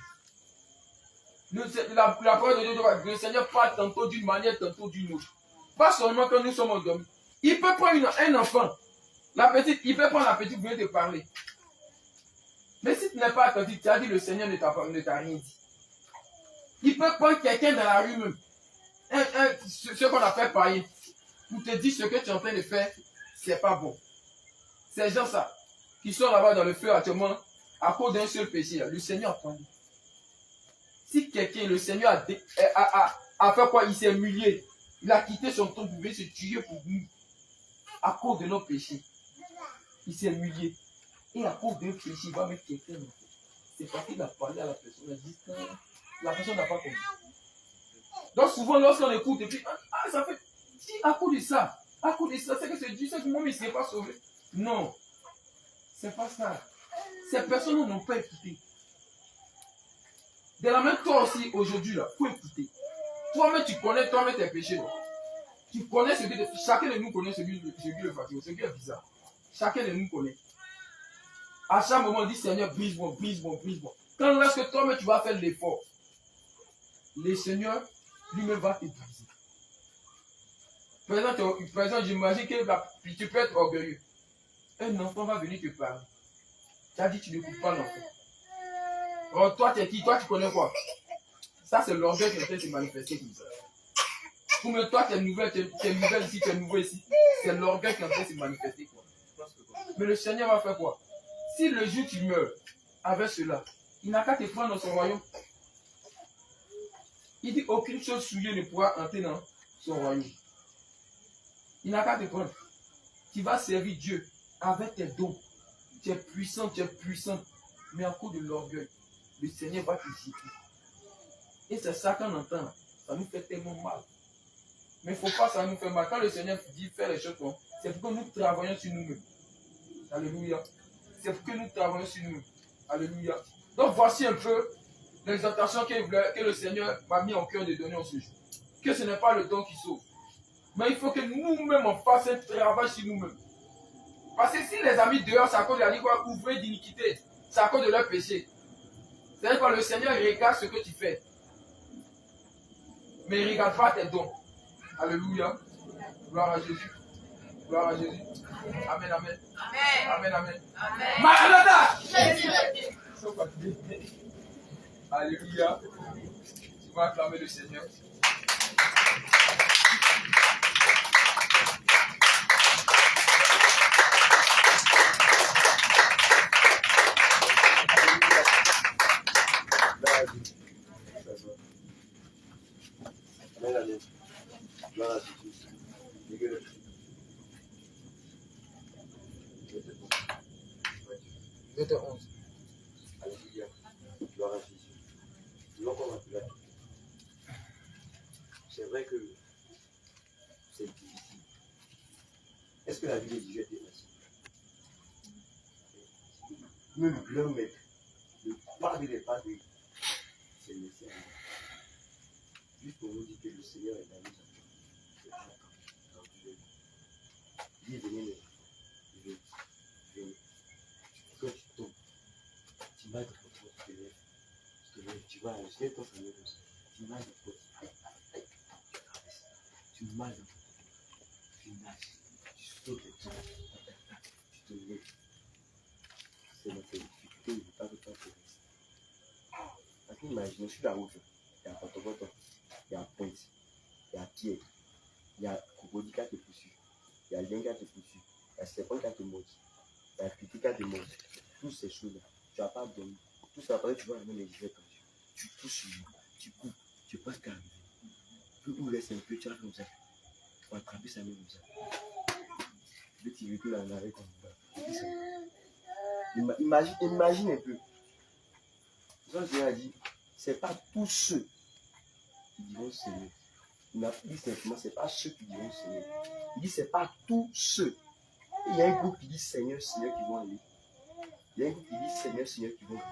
La parole de Dieu, le Seigneur parle tantôt d'une manière, tantôt d'une autre. Pas seulement quand nous sommes endormis. Il peut prendre un enfant, il peut prendre la petite pour venir te parler. Mais si tu n'es pas attentif, tu as dit le Seigneur ne t'a rien dit. Il peut prendre quelqu'un dans la rue même, ce qu'on appelle païen, pour te dire ce que tu es en train de faire, c'est pas bon. Ces gens ça, qui sont là-bas dans le feu actuellement, à cause d'un seul péché, le Seigneur a pris. Si quelqu'un, le Seigneur a fait quoi? Il s'est humilié. Il a quitté son temps pour venir se tuer pour nous. À cause de nos péchés. Il s'est humilié. Et à cause d'un péché, il va mettre quelqu'un. C'est parce qu'il a parlé à la personne. Il a dit que la personne n'a pas compris. Donc souvent, lorsqu'on écoute, et puis, ça fait, si à cause de ça, c'est que c'est Dieu, c'est que moi, il ne s'est pas sauvé. Non. C'est pas ça. Ces personnes n'ont pas écouté. De la même toi aussi, aujourd'hui, il faut écouter. Toi-même, tu connais toi-même tes péchés. Non? Tu connais ce que chacun de nous connaît ce qui est fatigué, ce qui est bizarre. Chacun de nous connaît. À chaque moment, on dit Seigneur, brise-moi, brise-moi, brise-moi. Quand lorsque toi-même tu vas faire l'effort, le Seigneur lui-même va te briser. Par exemple, j'imagine que tu peux être orgueilleux. Un enfant va venir te parler. Tu as dit tu n'écoutes pas l'enfant. Oh, toi, tu es qui? Toi, tu connais quoi? Ça, c'est l'orgueil qui est en train de se manifester comme ça. Comme toi, tu es nouvelle ici, tu es nouveau ici. C'est l'orgueil qui est en train de se manifester. Quoi. Mais le Seigneur va faire quoi? Si le jour tu meurs avec cela, il n'a qu'à te prendre dans son royaume. Il dit aucune chose souillée ne pourra entrer dans son royaume. Il n'a qu'à te prendre. Tu vas servir Dieu avec tes dons. Tu es puissant, mais à cause de l'orgueil, le Seigneur va te jeter. Et c'est ça qu'on entend. Ça nous fait tellement mal. Mais il ne faut pas que ça nous fait mal. Quand le Seigneur dit faire les choses, C'est pour que nous travaillions sur nous-mêmes. Alléluia. C'est pour que nous travaillions sur nous-mêmes. Alléluia. Donc voici un peu l'exhortation que le Seigneur m'a mis en cœur de donner en ce jour. Que ce n'est pas le don qui sauve. Mais il faut que nous-mêmes on fasse un travail sur nous-mêmes. Parce que si les amis dehors, c'est à cause de la quoi, ouvrée d'iniquité, c'est à cause de leur péché. C'est-à-dire que le Seigneur regarde ce que tu fais. Mais il ne regarde pas tes dons. Alléluia. Gloire à Jésus. Gloire à Jésus. Amen, amen. Amen, amen. Amen. Maranatha. Alléluia. Tu vas acclamer le Seigneur. Amen, amen. Gloire à Jésus. Verset 11. Alléluia. Gloire à Jésus. Donc on va plus là. C'est vrai que c'est difficile. Est-ce que la vie est difficile? Même grand maître, le padre des padres, c'est le Seigneur. Juste pour nous dire que le Seigneur est dans nous. Il est venu, quand tu tombes, tu vas être contre, tu te lèves, tu vas aller, ton Seigneur, tu vas être contre, tu marches, tu nages, tu sautes les gens, tu te lèves. C'est notre difficulté, il ne veut pas de temps pour rester. Parce qu'imaginez, sur la route, il y a Potopoto, il y a Pointe, il y a Pierre, il y a Cocody qui te poursuit, il y a Lien qui te poursuit, il y a Serpent qui te monte, il y a Critique qui te monte. Toutes ces choses-là, tu n'as pas donné. Tout ça, après, tu vas amener les jets comme ça. Tu pousses sur lui, tu coupes, tu passes qu'à arriver. Tu laisses un peu, tu vas comme ça. Tu vas attraper sa main comme ça. Tu veux tirer tout en arrêt comme ça. Imagine un peu. Le Seigneur a dit, ce n'est pas tous ceux qui diront Seigneur. Il n'a pas dit simplement, ce n'est pas ceux qui diront Seigneur. Il dit, ce n'est pas tous ceux. Et il y a un groupe qui dit Seigneur, Seigneur qui vont aller. Il y a un groupe qui dit Seigneur, Seigneur qui vont rester.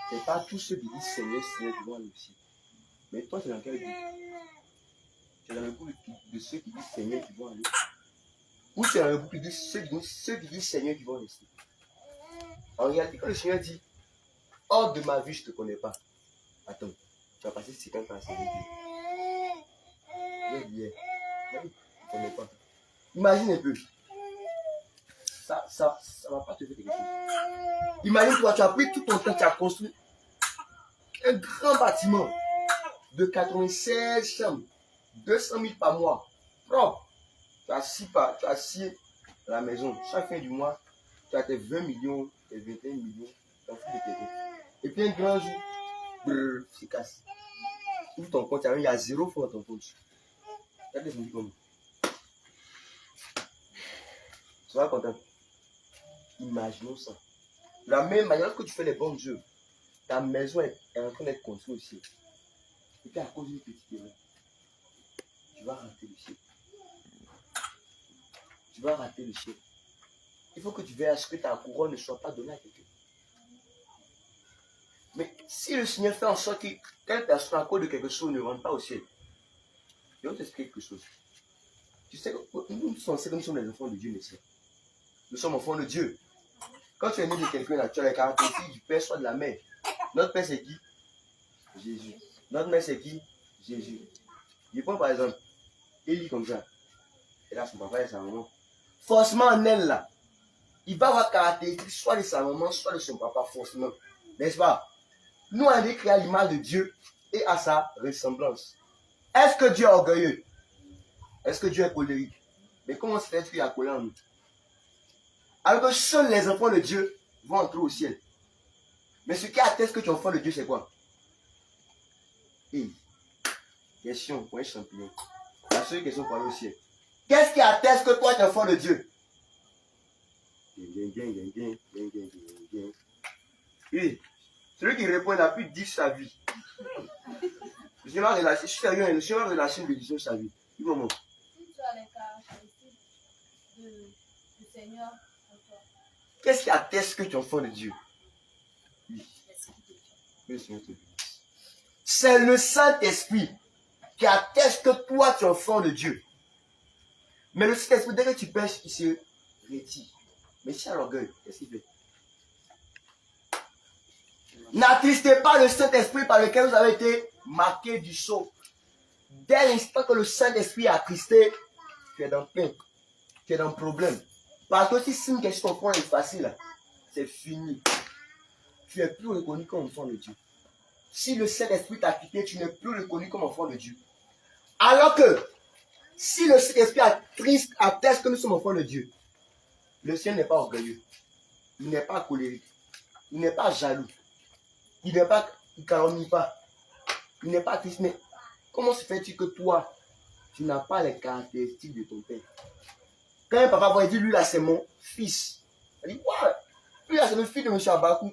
Ce n'est pas tous ceux qui disent Seigneur, Seigneur qui vont aller aussi. Mais toi, tu es dans quel groupe? Tu es dans le groupe de ceux qui disent Seigneur qui vont aller. Ou tu es dans le groupe qui dit ceux qui disent Seigneur qui vont rester. En réalité, quand le Seigneur dit hors de ma vie, je ne te connais pas. Attends, tu vas passer 50 ans à servir Dieu. Je vais dire, je ne te connais pas. Imagine un peu. Ça ne va pas te faire quelque chose. Imagine toi, tu as pris tout ton temps, tu as construit un grand bâtiment de 96 chambres, 200 000 par mois, propre. Tu as scié à la maison. Chaque fin du mois, tu as tes 20 millions, tes 21 millions, tu as foutu de tes comptes. Et puis un grand jour, c'est casse. Ouvre ton compte, il y a 0 francs dans ton compte. Regardez, vous dites comment. Tu vas content. Imaginons ça. De la même manière que tu fais les bons jeux, ta maison est en train d'être construite aussi. Et puis à cause d'une petite erreur, tu vas rater le ciel. Tu vas rater le ciel. Il faut que tu veilles à ce que ta couronne ne soit pas donnée à quelqu'un. Mais si le Seigneur fait en sorte que telle personne à cause de quelque chose ne rentre pas au ciel, je vais t'expliquer quelque chose. Tu sais que nous sommes les enfants de Dieu, messieurs. Nous sommes enfants de Dieu. Quand tu es né de quelqu'un là, tu as les caractéristiques du père, soit de la mère. Notre père c'est qui? Jésus. Notre mère c'est qui? Jésus. Je prends par exemple, Élie comme ça. Et là son papa et sa maman. Forcément en elle là, il va avoir caractéristiques soit de sa maman, soit de son papa, forcément. N'est-ce pas? Nous on a été créés à l'image de Dieu et à sa ressemblance. Est-ce que Dieu est orgueilleux? Est-ce que Dieu est colérique? Mais comment se fait qu'il y a colère en nous? Alors que seuls les enfants de Dieu vont entrer au ciel. Mais ce qui atteste que tu es enfant de Dieu, c'est quoi? Question pour un champignon. La seule question pour aller au ciel. Qu'est-ce qui atteste que toi tu es enfant de Dieu? Celui qui répond, il a pu dire sa vie. Je suis sérieux, je suis en relation de dire sa vie. Dis-moi. du Seigneur en toi. Qu'est-ce qui atteste que tu es enfant de Dieu? Oui. C'est le Saint-Esprit qui atteste que toi tu es enfant de Dieu. Mais le Saint-Esprit, dès que tu pêches, il se retire. Mais si à l'orgueil, qu'est-ce qu'il fait? N'attristez pas le Saint-Esprit par lequel vous avez été marqué du sceau. Dès l'instant que le Saint-Esprit est attristé, tu es dans le pain, tu es dans le problème. Parce que si une question est facile, c'est fini. Tu n'es plus reconnu comme enfant de Dieu. Si le Saint-Esprit t'a quitté, tu n'es plus reconnu comme enfant de Dieu. Alors que, si le Saint-Esprit atteste que nous sommes enfants de Dieu, le Seigneur n'est pas orgueilleux, il n'est pas colérique, il n'est pas jaloux, il ne calomnie pas, il n'est pas triste. Mais comment se fait-il que toi, tu n'as pas les caractéristiques de ton père? Quand un papa va dire, lui là c'est mon fils, il dit, ouais, lui là c'est le fils de M. Abakou,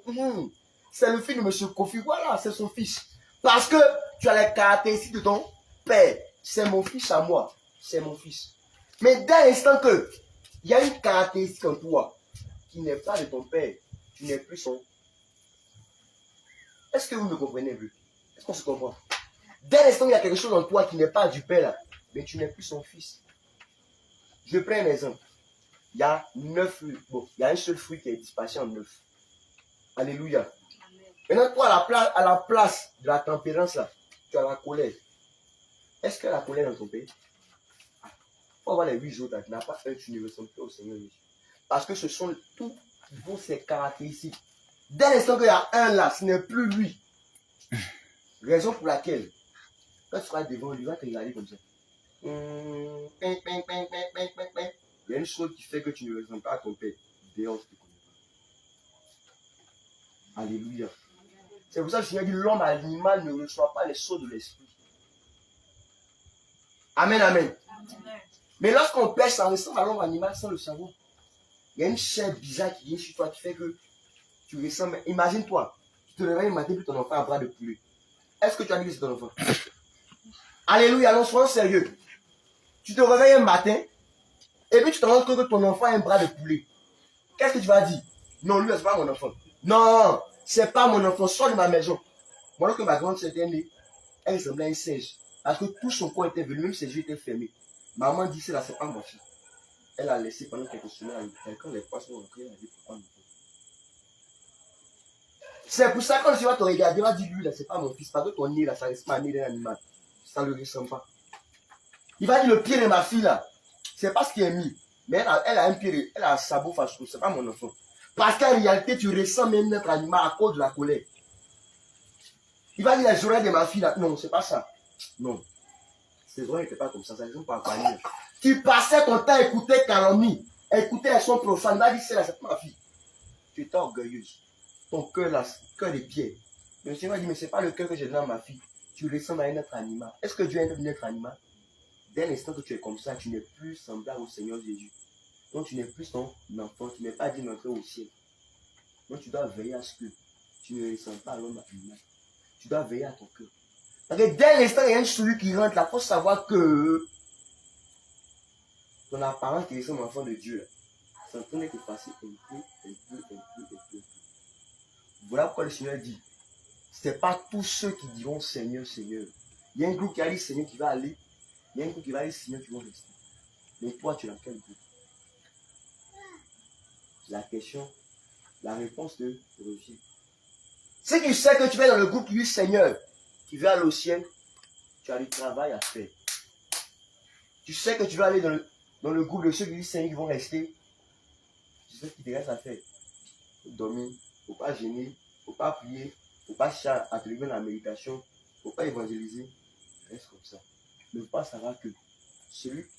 c'est le fils de M. Kofi, voilà, c'est son fils. Parce que tu as les caractéristiques de ton père. C'est mon fils à moi, c'est mon fils. Mais dès l'instant que il y a une caractéristique en toi qui n'est pas de ton père, tu n'es plus son. Est-ce que vous me comprenez un peu? Est-ce qu'on se comprend? Dès l'instant où il y a quelque chose en toi qui n'est pas du père là, mais tu n'es plus son fils. Je prends un exemple. Il y a 9 fruits. Bon, il y a un seul fruit qui est dispatché en 9. Alléluia. Maintenant, toi, à la place de la tempérance là, tu as la colère. Est-ce que la colère dans ton pays? Il faut avoir les 8 autres là, tu n'as pas un, tu ne ressembles plus au Seigneur Jésus. Parce que ce sont tous qui vont ses caractéristiques. Dès l'instant qu'il y a un là, ce n'est plus lui. Raison pour laquelle, quand tu seras devant lui, il va te regarder comme ça. Il y a une chose qui fait que tu ne ressembles pas à ton père. Dehors, tu ne te connais pas. Alléluia. C'est pour ça que le Seigneur dit, l'homme animal ne reçoit pas les sceaux de l'esprit. Amen, amen. Mais lorsqu'on pêche, ça ressemble à l'homme animal sans le savoir. Il y a une chair bizarre qui vient sur toi qui fait que tu ressembles. Imagine-toi, tu te réveilles un matin et ton enfant a un bras de poulet. Est-ce que tu as dit que c'est ton enfant? Alléluia, non, soyons sérieux. Tu te réveilles un matin et puis tu te rends compte que ton enfant a un bras de poulet. Qu'est-ce que tu vas dire? Non, lui, c'est pas mon enfant. Non, c'est pas mon enfant, sors de ma maison. Moi, lorsque ma grande sœur était née, elle ressemblait à un singe. Parce que tout son corps était venu, même ses yeux étaient fermés. Maman dit, c'est là, c'est pas mon fils. Elle a laissé pendant quelques semaines. Quand les poissons ont entré, elle a dit, pourquoi non? C'est pour ça que quand tu vas te regarder, tu vas dire, lui, là, c'est pas mon fils. Parce que ton nez, là, ça reste pas un nez d'un animal. Ça ne le ressemble pas. Il va dire, le pied de ma fille, là, c'est pas ce qui est mis. Mais elle a un pied, elle a un sabot fâcheux. C'est pas mon enfant. Parce qu'en réalité, tu ressembles même notre animal à cause de la colère. Il va dire, les oreilles de ma fille, là. Non, c'est pas ça. Non. Ses oreilles n'étaient pas comme ça. Ça ne ressemble pas à quoi. Tu passais ton temps à écouter calomnie, à écouter les sons profanes. Il va dire, c'est là, c'est pas ma fille. Tu étais orgueilleuse. Ton cœur, là, cœur de pierre. Le Seigneur va dire, mais c'est pas le cœur que j'ai dans ma fille. Tu ressembles à un autre animal. Est-ce que Dieu est un autre animal? Dès l'instant que tu es comme ça, tu n'es plus semblable au Seigneur Jésus. Donc tu n'es plus son enfant, tu n'es pas digne d'entrer au ciel. Donc tu dois veiller à ce que tu ne ressembles pas à l'homme animal. Tu dois veiller à ton cœur. Parce que dès l'instant il y a un celui qui rentre là, il faut savoir que ton apparence qui ressemble à l'enfant de Dieu, c'est en train d'être effacé un peu. Voilà pourquoi le Seigneur dit, ce n'est pas tous ceux qui diront Seigneur, Seigneur. Il y a un groupe qui a dit Seigneur qui va aller. Il y a un groupe qui va dire Seigneur qui va rester. Mais toi, tu es dans quel groupe? La question, la réponse te revient. Si tu sais que tu vas dans le groupe qui dit Seigneur, qui va aller au ciel, tu as du travail à faire. Tu sais que tu vas aller dans le groupe de ceux qui disent Seigneur qui vont rester. Tu sais ce qui te reste à faire. Il faut dormir, il ne faut pas gêner, il ne faut pas prier, il ne faut pas chercher à te lever dans la méditation, il ne faut pas évangéliser. Reste comme ça. Ne pas savoir que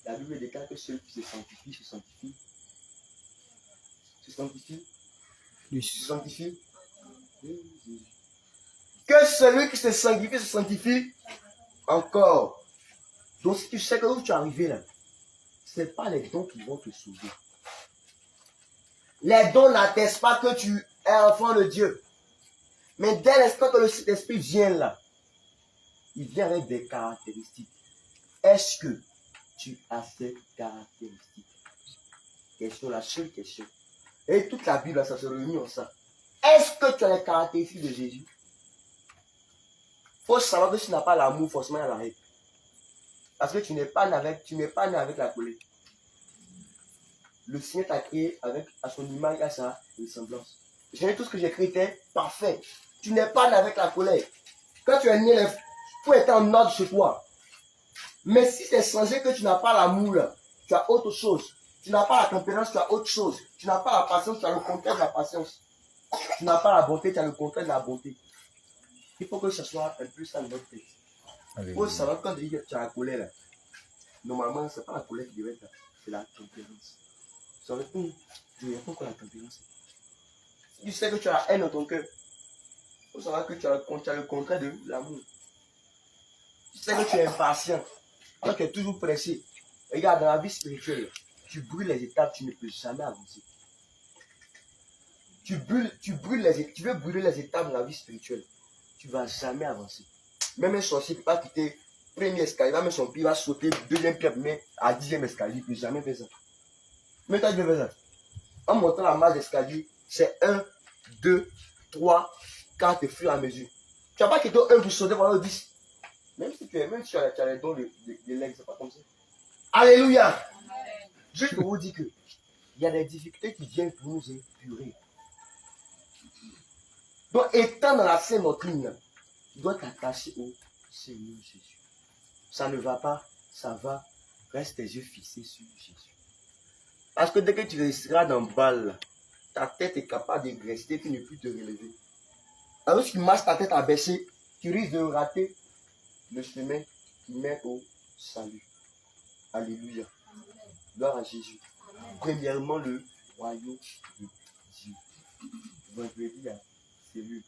la Bible déclare que celui qui se sanctifie, se sanctifie. Se sanctifie. Se sanctifie. Que celui qui se sanctifie encore. Donc si tu sais que où tu es arrivé là, ce n'est pas les dons qui vont te sauver. Les dons n'attestent pas que tu es enfant de Dieu. Mais dès l'instant que le Saint-Esprit vient là, il vient avec des caractéristiques. Est-ce que tu as ces caractéristiques? question, la seule question. Et toute la Bible, ça se réunit en ça. Est-ce que tu as les caractéristiques de Jésus? Il faut savoir que si tu n'as pas l'amour, forcément il y a la haine. Parce que tu n'es pas né avec la colère. Le Seigneur t'a créé à son image, à sa ressemblance. Tout ce que j'ai créé était parfait. Tu n'es pas né avec la colère. Quand tu es né, tout était en ordre chez toi. Mais si c'est changé que tu n'as pas l'amour, tu as autre chose. Tu n'as pas la tempérance, tu as autre chose. Tu n'as pas la patience, tu as le contraire de la patience. Tu n'as pas la bonté, tu as le contraire de la bonté. Il faut que ce soit un peu ça dans notre tête. Il faut savoir quand tu dis que tu as la colère, là, normalement, ce n'est pas la colère qui devait être là, c'est la tempérance. Ça veut dire que il n'y a pas encore la tempérance. Si tu sais que tu as la haine dans ton cœur, il faut savoir que tu as le contraire de l'amour. Tu sais que tu es impatient, quand tu es toujours pressé. Regarde, dans la vie spirituelle, tu brûles les étapes, tu ne peux jamais avancer. Tu veux brûler les étapes de la vie spirituelle, tu ne vas jamais avancer. Même un sorcier ne peut pas quitter le premier escalier, il va mettre son pied, il va sauter deuxième pied, mais à 10e escalier, il ne peut jamais faire ça. Mais toi, tu veux faire ça. En montant la marche d'escalier, c'est 1, 2, 3, 4 et fur et à mesure. Tu n'as pas quitté 1 pour sauter pendant le 10. Même si tu as les dons de l'aigle, c'est pas comme ça. Alléluia. Juste pour vous dire que il y a des difficultés qui viennent pour nous épurer. Donc, étant dans la sainte doctrine, tu dois t'attacher au Seigneur Jésus. Ça ne va pas, ça va. Reste tes yeux fixés sur Jésus. Parce que dès que tu resteras dans le bal, ta tête est capable de rester et ne plus te relever. Alors, si tu marches ta tête à baisser, tu risques de rater le chemin qui mène au salut. Alléluia. Gloire à Jésus. Premièrement, le royaume de Dieu. Vendredi, il y a cellule.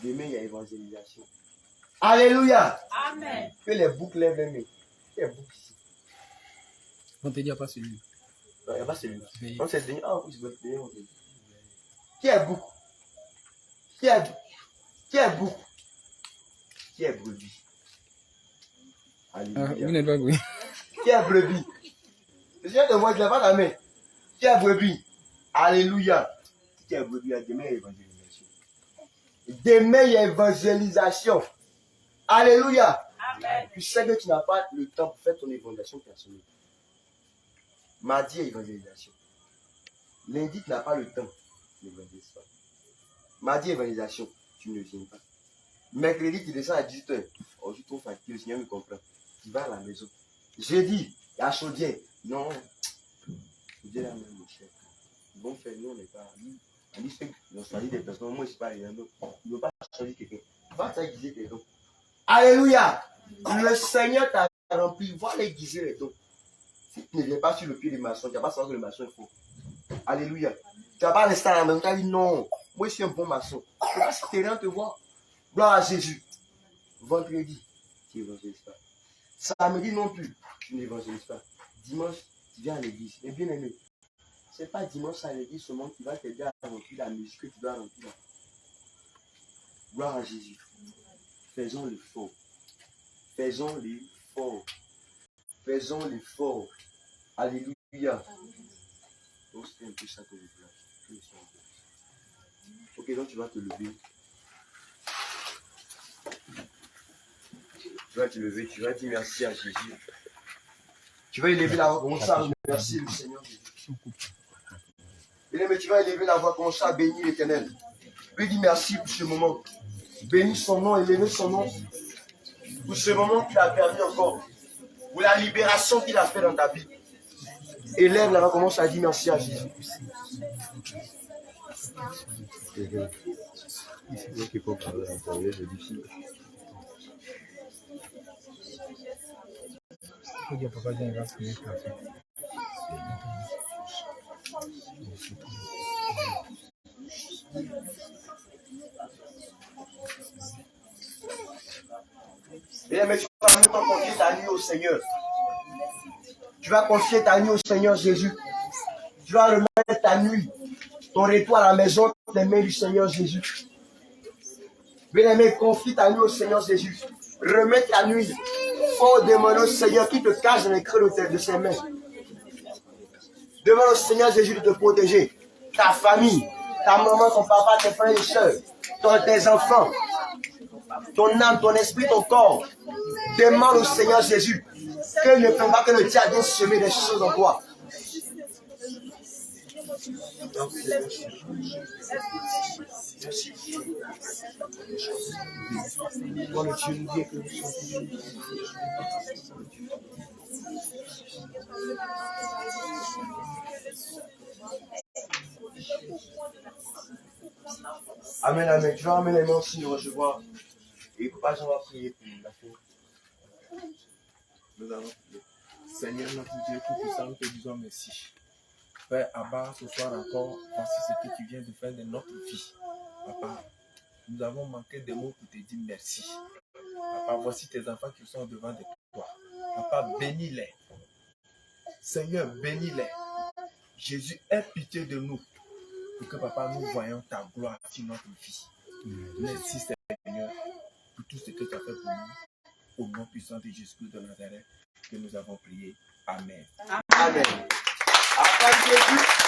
Demain, il y a évangélisation. Alléluia. Amen. Que les boucles lèvent les mains. Que les boucles ici. Vendredi, il n'y a pas cellule. Non, il n'y a pas cellule. On s'est dit, ah oui, je veux payer. Qui est boucle? Qui est boucle? Qui est brebis? Alléluia. Vous n'êtes pas bruit. Qui est brebis? Je viens de voir, je ne l'ai pas la main. Qui est brebis? Alléluia. Qui est brebis? Demain, il y a évangélisation. Demain, il y a évangélisation. Alléluia. Amen. Tu sais que tu n'as pas le temps pour faire ton évangélisation personnelle. Mardi, il y a évangélisation. Lundi, tu n'as pas le temps. Tu n'évangélises pas. Mardi, évangélisation. Tu ne viens pas. Mercredi, tu descends à 18h. Oh, je suis trop fatigué, le Seigneur me comprend. Tu vas à la maison. Jeudi, il y a Chaudière. Non. Chaudière là même, mon cher. Ils vont faire, nous, on n'est pas. On dit qu'ils ont choisi des personnes. Moi, je ne suis pas rien d'autre. Ils ne veulent pas choisir quelqu'un. Va t'aiguiser tes dons. Alléluia. Le Seigneur t'a rempli. Va l'aiguiser les dons. Si tu ne viens pas sur le pied des maçons, tu ne vas pas savoir que le maçon est faux. Alléluia. Tu ne vas pas rester à la maison. Tu vas dire non. Moi, je suis un bon maçon. Tu ne vas pas si tu es rien te voir. Gloire à Jésus. Vendredi, tu n'évangélises pas. Samedi non plus, tu n'évangélises pas. Dimanche, tu viens à l'église. Mais bien aimé, ce n'est pas dimanche à l'église seulement qui va t'aider à remplir la musique que tu dois remplir. Gloire à Jésus. Faisons l'effort. Faisons l'effort. Faisons l'effort. Alléluia. Donc c'est un peu ça que je veux. Ok, donc tu vas te lever. Tu vas te lever, tu vas dire merci à Jésus. Tu vas élever la voix comme ça, merci le Seigneur Jésus. Mais tu vas élever la voix comme ça, bénis l'Éternel. Lui dis merci pour ce moment. Bénis son nom, élevez son nom. Pour ce moment qu'il a permis encore. Pour la libération qu'il a fait dans ta vie. Élève la voix, commence à dire merci à Jésus. Qui peut parler à l'intérieur, je dis mais tu vas même confier ta nuit au Seigneur. Tu vas confier ta nuit au Seigneur Jésus. Tu vas remettre ta nuit, ton retour à la maison, les mains du Seigneur Jésus. Bien-aimé, confie ta nuit au Seigneur Jésus. Remets ta nuit. Faut demander au Seigneur qui te cache dans les creux de ses mains. Demande au Seigneur Jésus de te protéger. Ta famille, ta maman, ton papa, tes frères et soeurs, tes enfants, ton âme, ton esprit, ton corps. Demande au Seigneur Jésus qu'il ne peut pas que le diable vienne semer des choses en toi. Amen, amen. Tu vas ramener les mains aussi de recevoir. Et papa, on va prier pour la fin. Nous allons prier. Seigneur notre Dieu Tout-Puissant, nous te disons merci. Père Abba, ce soir encore, voici ce que tu viens de faire de notre vie. Papa, nous avons manqué de mots pour te dire merci. Papa, voici tes enfants qui sont devant de toi. Papa, bénis-les. Seigneur, bénis-les. Jésus, aie pitié de nous. Pour que, papa, nous voyons ta gloire sur notre vie. Merci, Seigneur, pour tout ce que tu as fait pour nous. Au nom puissant de Jésus de Nazareth, que nous avons prié. Amen. Amen. Après Jésus.